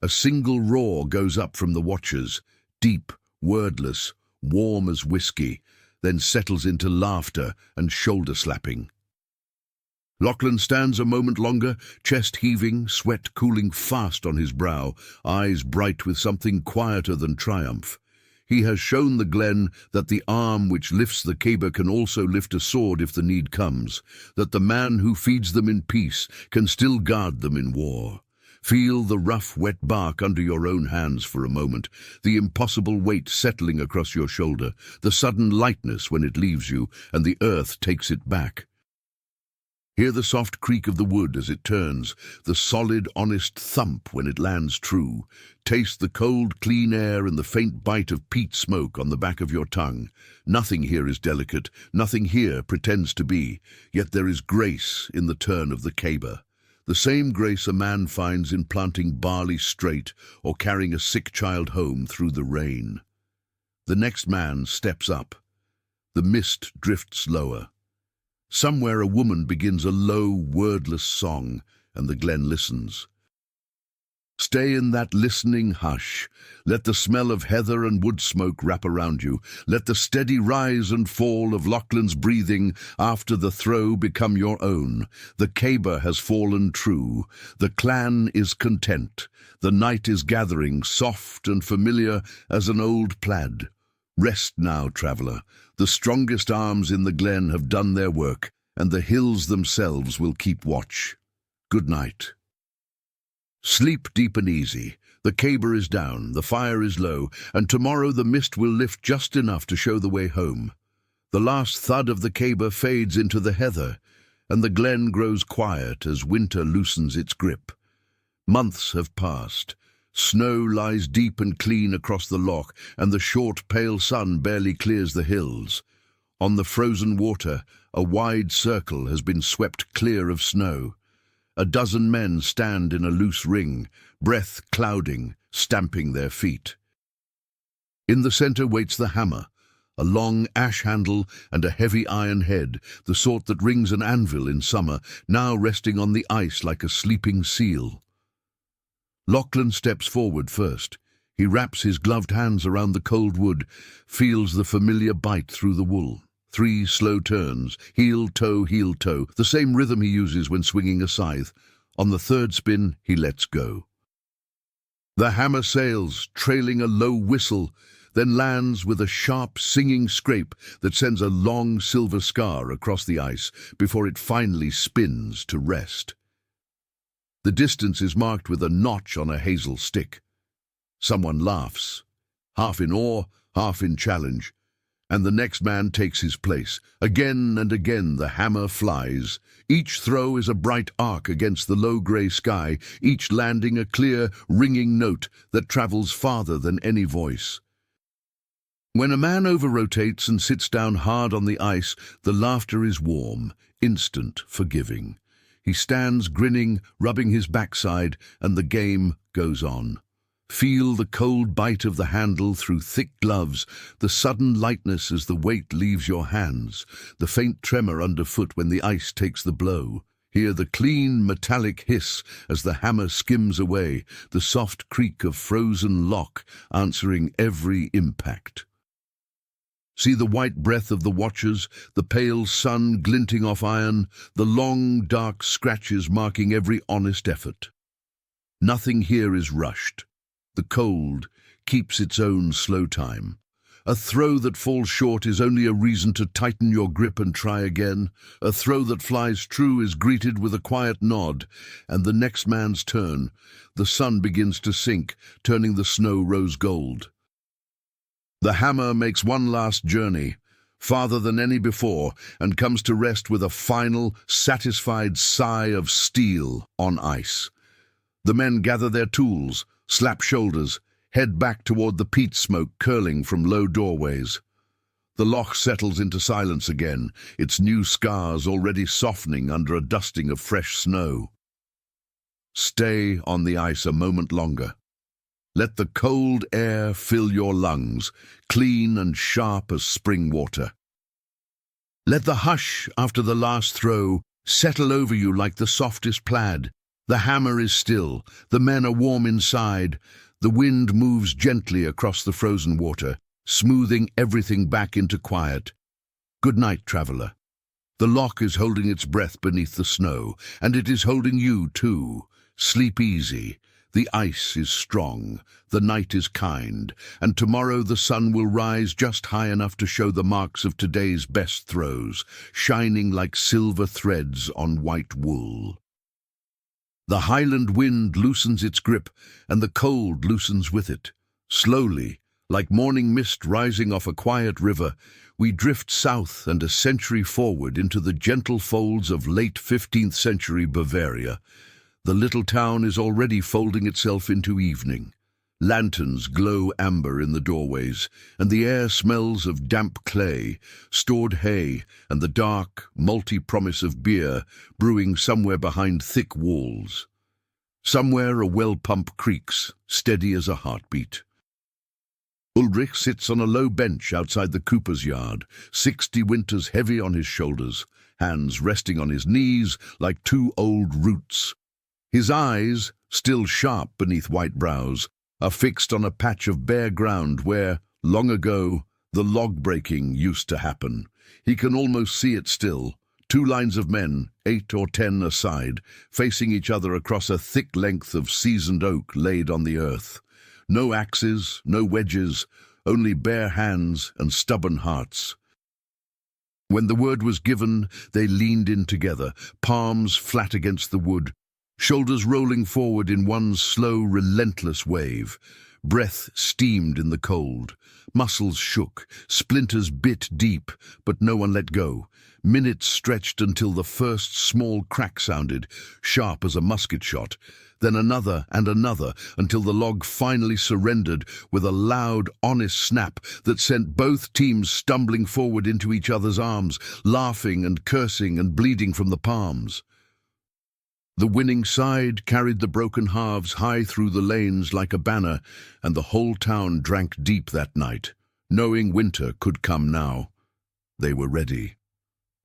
A single roar goes up from the watchers, deep, wordless, warm as whiskey, then settles into laughter and shoulder-slapping. Lachlan stands a moment longer, chest heaving, sweat cooling fast on his brow, eyes bright with something quieter than triumph. He has shown the glen that the arm which lifts the Kaaba can also lift a sword if the need comes, that the man who feeds them in peace can still guard them in war. Feel the rough, wet bark under your own hands for a moment, the impossible weight settling across your shoulder, the sudden lightness when it leaves you, and the earth takes it back. Hear the soft creak of the wood as it turns, the solid, honest thump when it lands true. Taste the cold, clean air and the faint bite of peat smoke on the back of your tongue. Nothing here is delicate, nothing here pretends to be, yet there is grace in the turn of the Kaaba. The same grace a man finds in planting barley straight or carrying a sick child home through the rain. The next man steps up. The mist drifts lower. Somewhere a woman begins a low, wordless song, and the glen listens. Stay in that listening hush. Let the smell of heather and wood smoke wrap around you. Let the steady rise and fall of Lachlan's breathing after the throw become your own. The caber has fallen true. The clan is content. The night is gathering, soft and familiar as an old plaid. Rest now, traveller. The strongest arms in the glen have done their work, and the hills themselves will keep watch. Good night. Sleep deep and easy. The caber is down, the fire is low, and tomorrow the mist will lift just enough to show the way home. The last thud of the caber fades into the heather, and the glen grows quiet as winter loosens its grip. Months have passed. Snow lies deep and clean across the loch, and the short, pale sun barely clears the hills. On the frozen water, a wide circle has been swept clear of snow. A dozen men stand in a loose ring, breath clouding, stamping their feet. In the center waits the hammer, a long ash handle and a heavy iron head, the sort that rings an anvil in summer, now resting on the ice like a sleeping seal. Lachlan steps forward first. He wraps his gloved hands around the cold wood, feels the familiar bite through the wool. 3 slow turns, heel, toe, the same rhythm he uses when swinging a scythe. On the third spin, he lets go. The hammer sails, trailing a low whistle, then lands with a sharp, singing scrape that sends a long silver scar across the ice before it finally spins to rest. The distance is marked with a notch on a hazel stick. Someone laughs, half in awe, half in challenge, and the next man takes his place. Again and again the hammer flies. Each throw is a bright arc against the low grey sky, each landing a clear, ringing note that travels farther than any voice. When a man over-rotates and sits down hard on the ice, the laughter is warm, instant, forgiving. He stands grinning, rubbing his backside, and the game goes on. Feel the cold bite of the handle through thick gloves, the sudden lightness as the weight leaves your hands, the faint tremor underfoot when the ice takes the blow. Hear the clean, metallic hiss as the hammer skims away, the soft creak of frozen lock answering every impact. See the white breath of the watchers, the pale sun glinting off iron, the long, dark scratches marking every honest effort. Nothing here is rushed. The cold keeps its own slow time. A throw that falls short is only a reason to tighten your grip and try again. A throw that flies true is greeted with a quiet nod, and the next man's turn. The sun begins to sink, turning the snow rose gold. The hammer makes one last journey, farther than any before, and comes to rest with a final, satisfied sigh of steel on ice. The men gather their tools, slap shoulders, head back toward the peat smoke curling from low doorways. The loch settles into silence again, its new scars already softening under a dusting of fresh snow. Stay on the ice a moment longer. Let the cold air fill your lungs, clean and sharp as spring water. Let the hush after the last throw settle over you like the softest plaid. The hammer is still, the men are warm inside, the wind moves gently across the frozen water, smoothing everything back into quiet. Good night, traveller. The loch is holding its breath beneath the snow, and it is holding you too. Sleep easy. The ice is strong, the night is kind, and tomorrow the sun will rise just high enough to show the marks of today's best throws, shining like silver threads on white wool. The highland wind loosens its grip, and the cold loosens with it. Slowly, like morning mist rising off a quiet river, we drift south and a century forward into the gentle folds of late 15th century Bavaria. The little town is already folding itself into evening. Lanterns glow amber in the doorways, and the air smells of damp clay, stored hay, and the dark, malty promise of beer brewing somewhere behind thick walls. Somewhere a well pump creaks, steady as a heartbeat. Ulrich sits on a low bench outside the cooper's yard, 60 winters heavy on his shoulders, hands resting on his knees like 2 old roots. His eyes, still sharp beneath white brows, are fixed on a patch of bare ground where, long ago, the log breaking used to happen. He can almost see it still. 2 lines of men, 8 or 10 aside, facing each other across a thick length of seasoned oak laid on the earth. No axes, no wedges, only bare hands and stubborn hearts. When the word was given, they leaned in together, palms flat against the wood, shoulders rolling forward in one slow, relentless wave. Breath steamed in the cold. Muscles shook, splinters bit deep, but no one let go. Minutes stretched until the first small crack sounded, sharp as a musket shot. Then another and another, until the log finally surrendered with a loud, honest snap that sent both teams stumbling forward into each other's arms, laughing and cursing and bleeding from the palms. The winning side carried the broken halves high through the lanes like a banner, and the whole town drank deep that night, knowing winter could come now. They were ready.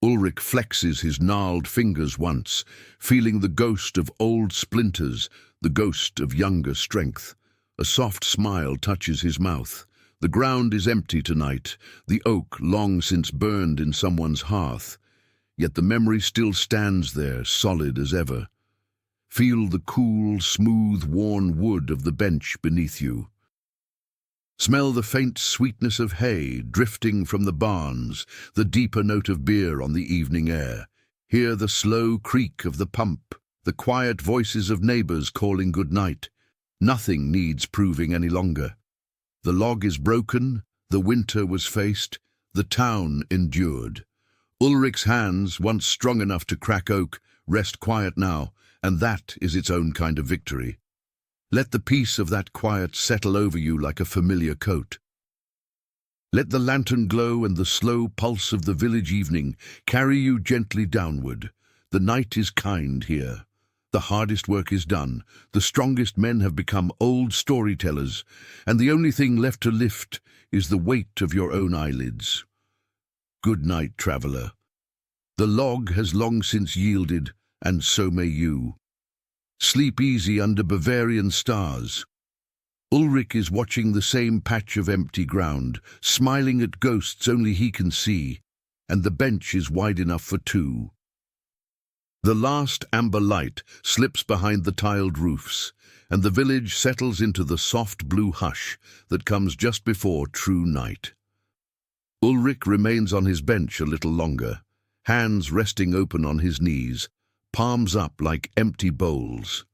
Ulrich flexes his gnarled fingers once, feeling the ghost of old splinters, the ghost of younger strength. A soft smile touches his mouth. The ground is empty tonight, the oak long since burned in someone's hearth. Yet the memory still stands there, solid as ever. Feel the cool, smooth, worn wood of the bench beneath you. Smell the faint sweetness of hay drifting from the barns, the deeper note of beer on the evening air. Hear the slow creak of the pump, the quiet voices of neighbors calling good night. Nothing needs proving any longer. The log is broken, the winter was faced, the town endured. Ulrich's hands, once strong enough to crack oak, rest quiet now, and that is its own kind of victory. Let the peace of that quiet settle over you like a familiar coat. Let the lantern glow and the slow pulse of the village evening carry you gently downward. The night is kind here. The hardest work is done. The strongest men have become old storytellers, and the only thing left to lift is the weight of your own eyelids. Good night, traveller. The log has long since yielded, and so may you. Sleep easy under Bavarian stars. Ulrich is watching the same patch of empty ground, smiling at ghosts only he can see, and the bench is wide enough for 2. The last amber light slips behind the tiled roofs, and the village settles into the soft blue hush that comes just before true night. Ulrich remains on his bench a little longer, hands resting open on his knees, palms up like empty bowls.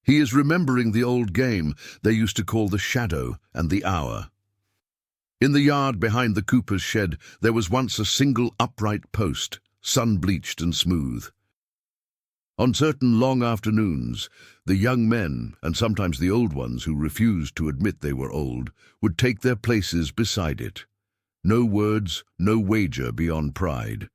He is remembering the old game they used to call the shadow and the hour. In the yard behind the cooper's shed there was once a single upright post, sun-bleached and smooth. On certain long afternoons, the young men, and sometimes the old ones who refused to admit they were old, would take their places beside it. No words, no wager beyond pride.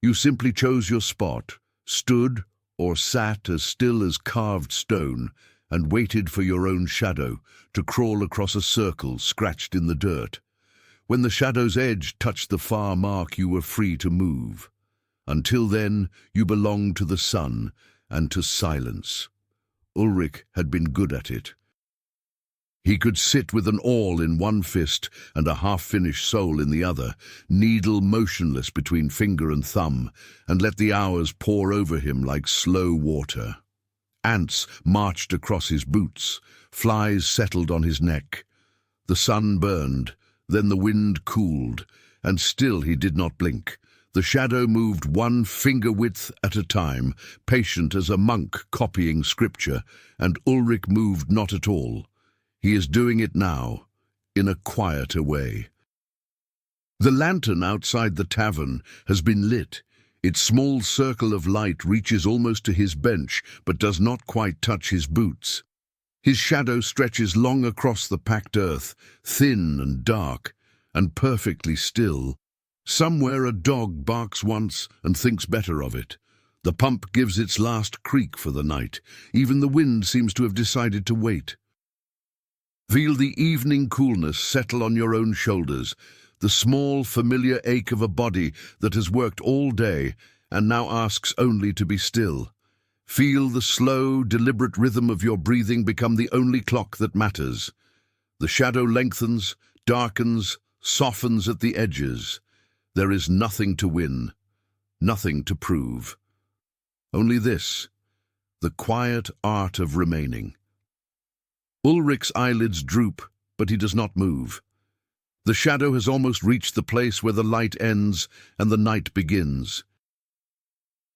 You simply chose your spot, stood or sat as still as carved stone, and waited for your own shadow to crawl across a circle scratched in the dirt. When the shadow's edge touched the far mark, you were free to move. Until then, you belonged to the sun and to silence. Ulrich had been good at it. He could sit with an awl in one fist and a half-finished sole in the other, needle motionless between finger and thumb, and let the hours pour over him like slow water. Ants marched across his boots, flies settled on his neck. The sun burned, then the wind cooled, and still he did not blink. The shadow moved 1 finger width at a time, patient as a monk copying scripture, and Ulrich moved not at all. He is doing it now, in a quieter way. The lantern outside the tavern has been lit. Its small circle of light reaches almost to his bench, but does not quite touch his boots. His shadow stretches long across the packed earth, thin and dark, and perfectly still. Somewhere a dog barks once and thinks better of it. The pump gives its last creak for the night. Even the wind seems to have decided to wait. Feel the evening coolness settle on your own shoulders, the small, familiar ache of a body that has worked all day and now asks only to be still. Feel the slow, deliberate rhythm of your breathing become the only clock that matters. The shadow lengthens, darkens, softens at the edges. There is nothing to win, nothing to prove. Only this, the quiet art of remaining. Ulrich's eyelids droop, but he does not move. The shadow has almost reached the place where the light ends and the night begins.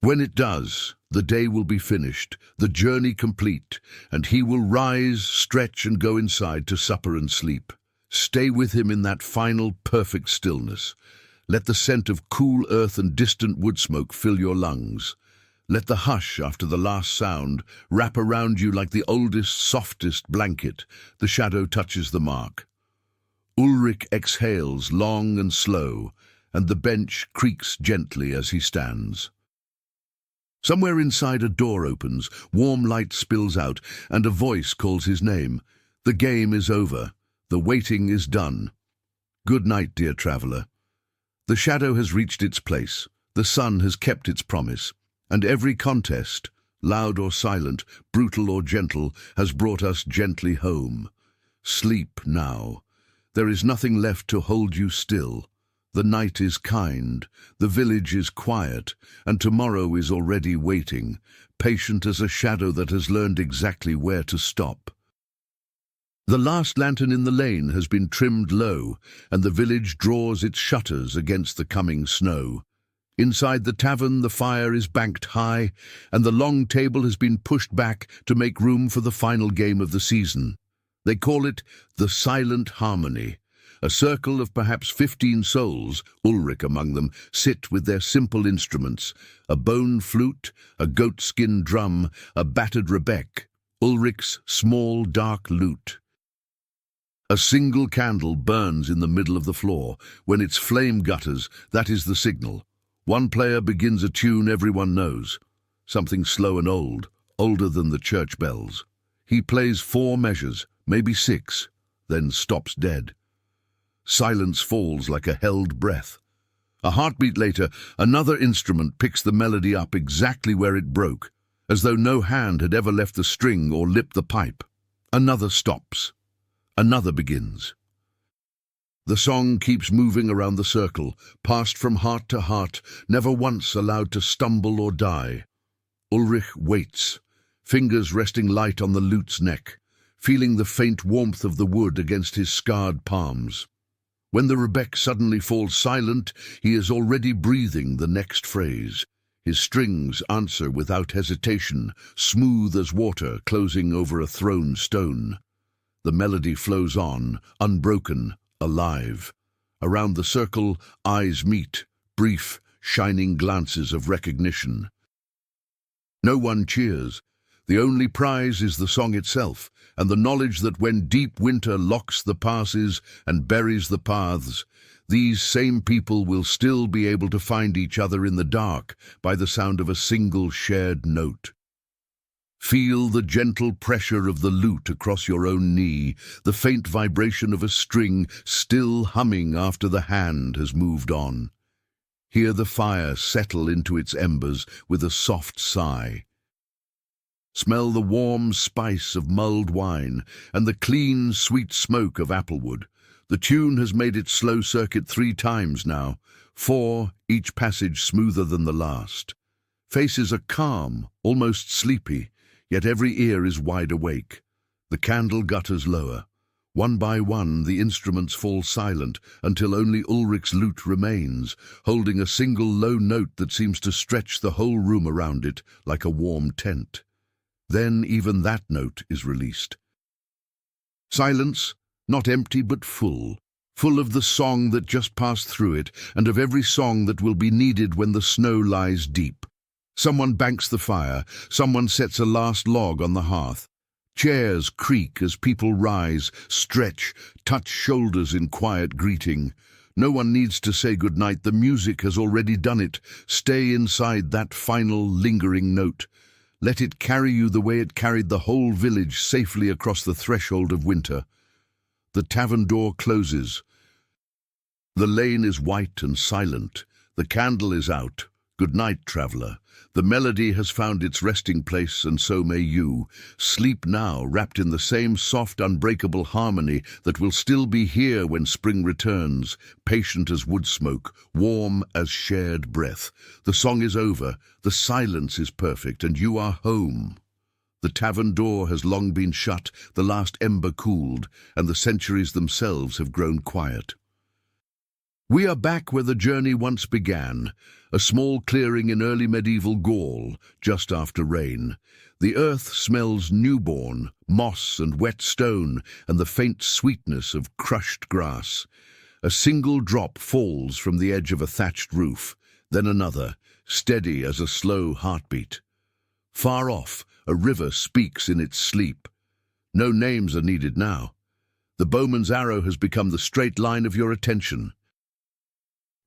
When it does, the day will be finished, the journey complete, and he will rise, stretch, and go inside to supper and sleep. Stay with him in that final, perfect stillness. Let the scent of cool earth and distant wood smoke fill your lungs. Let the hush after the last sound wrap around you like the oldest, softest blanket. The shadow touches the mark. Ulrich exhales long and slow, and the bench creaks gently as he stands. Somewhere inside a door opens, warm light spills out, and a voice calls his name. The game is over. The waiting is done. Good night, dear traveller. The shadow has reached its place. The sun has kept its promise. And every contest, loud or silent, brutal or gentle, has brought us gently home. Sleep now. There is nothing left to hold you still. The night is kind, the village is quiet, and tomorrow is already waiting, patient as a shadow that has learned exactly where to stop. The last lantern in the lane has been trimmed low, and the village draws its shutters against the coming snow. Inside the tavern the fire is banked high, and the long table has been pushed back to make room for the final game of the season. They call it the Silent Harmony. A circle of perhaps 15 souls, Ulrich among them, sit with their simple instruments, a bone flute, a goatskin drum, a battered rebec, Ulrich's small dark lute. A single candle burns in the middle of the floor. When its flame gutters, that is the signal. One player begins a tune everyone knows, something slow and old, older than the church bells. He plays 4 measures, maybe 6, then stops dead. Silence falls like a held breath. A heartbeat later, another instrument picks the melody up exactly where it broke, as though no hand had ever left the string or lipped the pipe. Another stops. Another begins. The song keeps moving around the circle, passed from heart to heart, never once allowed to stumble or die. Ulrich waits, fingers resting light on the lute's neck, feeling the faint warmth of the wood against his scarred palms. When the rebec suddenly falls silent, he is already breathing the next phrase. His strings answer without hesitation, smooth as water closing over a thrown stone. The melody flows on, unbroken, alive. Around the circle, eyes meet, brief, shining glances of recognition. No one cheers. The only prize is the song itself, and the knowledge that when deep winter locks the passes and buries the paths, these same people will still be able to find each other in the dark by the sound of a single shared note. Feel the gentle pressure of the lute across your own knee, the faint vibration of a string still humming after the hand has moved on. Hear the fire settle into its embers with a soft sigh. Smell the warm spice of mulled wine and the clean, sweet smoke of applewood. The tune has made its slow circuit 3 times now, 4, each passage smoother than the last. Faces are calm, almost sleepy, yet every ear is wide awake. The candle gutters lower. One by one, the instruments fall silent until only Ulrich's lute remains, holding a single low note that seems to stretch the whole room around it like a warm tent. Then even that note is released. Silence, not empty but full, full of the song that just passed through it and of every song that will be needed when the snow lies deep. Someone banks the fire, someone sets a last log on the hearth. Chairs creak as people rise, stretch, touch shoulders in quiet greeting. No one needs to say goodnight, the music has already done it. Stay inside that final lingering note. Let it carry you the way it carried the whole village safely across the threshold of winter. The tavern door closes. The lane is white and silent. The candle is out. Good night, traveler. The melody has found its resting place, and so may you. Sleep now, wrapped in the same soft, unbreakable harmony that will still be here when spring returns, patient as wood smoke, warm as shared breath. The song is over, the silence is perfect, and you are home. The tavern door has long been shut, the last ember cooled, and the centuries themselves have grown quiet. We are back where the journey once began, a small clearing in early medieval Gaul, just after rain. The earth smells newborn, moss and wet stone, and the faint sweetness of crushed grass. A single drop falls from the edge of a thatched roof, then another, steady as a slow heartbeat. Far off, a river speaks in its sleep. No names are needed now. The bowman's arrow has become the straight line of your attention.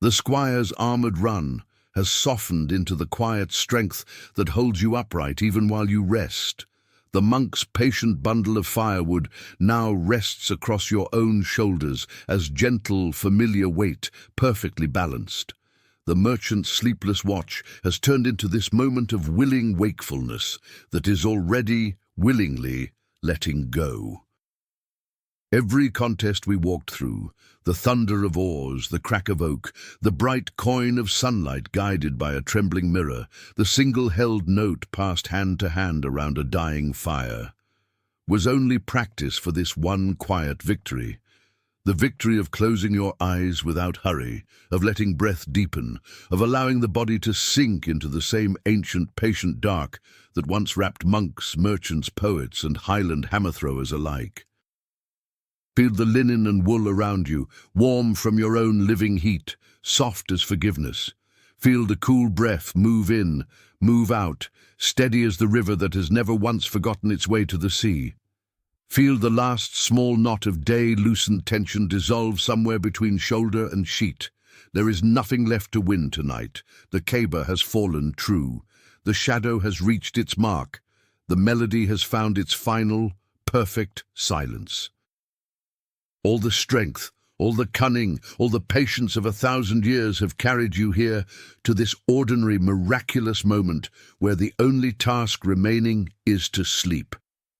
The squire's armoured run has softened into the quiet strength that holds you upright even while you rest. The monk's patient bundle of firewood now rests across your own shoulders as gentle, familiar weight, perfectly balanced. The merchant's sleepless watch has turned into this moment of willing wakefulness that is already, willingly, letting go. Every contest we walked through, the thunder of oars, the crack of oak, the bright coin of sunlight guided by a trembling mirror, the single-held note passed hand to hand around a dying fire, was only practice for this one quiet victory. The victory of closing your eyes without hurry, of letting breath deepen, of allowing the body to sink into the same ancient, patient dark that once wrapped monks, merchants, poets, and highland hammer-throwers alike. Feel the linen and wool around you, warm from your own living heat, soft as forgiveness. Feel the cool breath move in, move out, steady as the river that has never once forgotten its way to the sea. Feel the last small knot of day-loosened tension dissolve somewhere between shoulder and sheet. There is nothing left to win tonight. The caber has fallen true. The shadow has reached its mark. The melody has found its final, perfect silence. All the strength, all the cunning, all the patience of 1,000 years have carried you here to this ordinary, miraculous moment where the only task remaining is to sleep.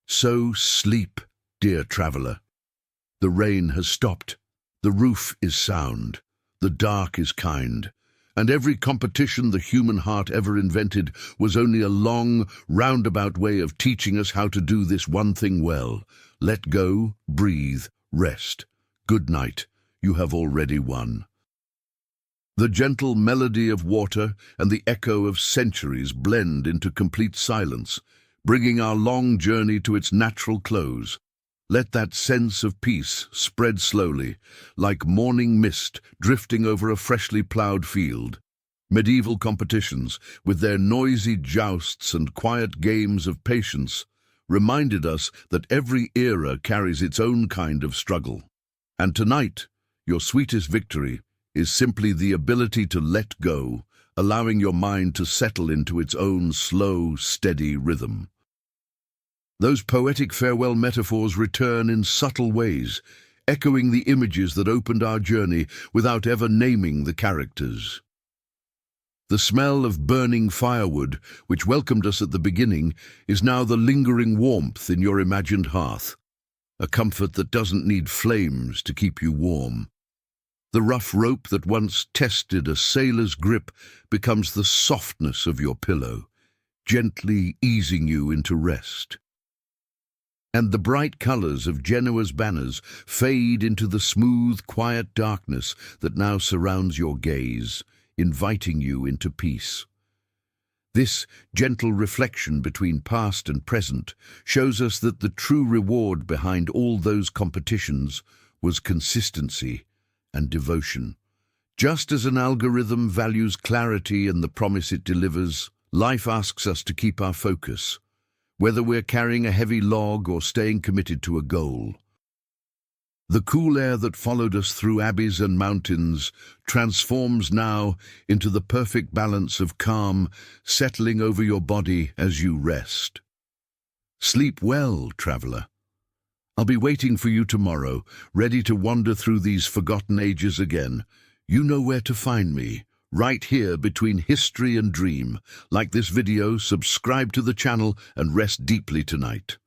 So sleep, dear traveller. The rain has stopped, the roof is sound, the dark is kind, and every competition the human heart ever invented was only a long, roundabout way of teaching us how to do this one thing well. Let go, breathe, rest. Good night, you have already won. The gentle melody of water and the echo of centuries blend into complete silence, bringing our long journey to its natural close. Let that sense of peace spread slowly, like morning mist drifting over a freshly ploughed field. Medieval competitions, with their noisy jousts and quiet games of patience, reminded us that every era carries its own kind of struggle. And tonight, your sweetest victory is simply the ability to let go, allowing your mind to settle into its own slow, steady rhythm. Those poetic farewell metaphors return in subtle ways, echoing the images that opened our journey without ever naming the characters. The smell of burning firewood, which welcomed us at the beginning, is now the lingering warmth in your imagined hearth, a comfort that doesn't need flames to keep you warm. The rough rope that once tested a sailor's grip becomes the softness of your pillow, gently easing you into rest. And the bright colours of Genoa's banners fade into the smooth, quiet darkness that now surrounds your gaze, inviting you into peace. This gentle reflection between past and present shows us that the true reward behind all those competitions was consistency and devotion. Just as an algorithm values clarity and the promise it delivers, life asks us to keep our focus, whether we're carrying a heavy log or staying committed to a goal. The cool air that followed us through abbeys and mountains transforms now into the perfect balance of calm settling over your body as you rest. Sleep well, traveller. I'll be waiting for you tomorrow, ready to wander through these forgotten ages again. You know where to find me, right here between history and dream. Like this video, subscribe to the channel, and rest deeply tonight.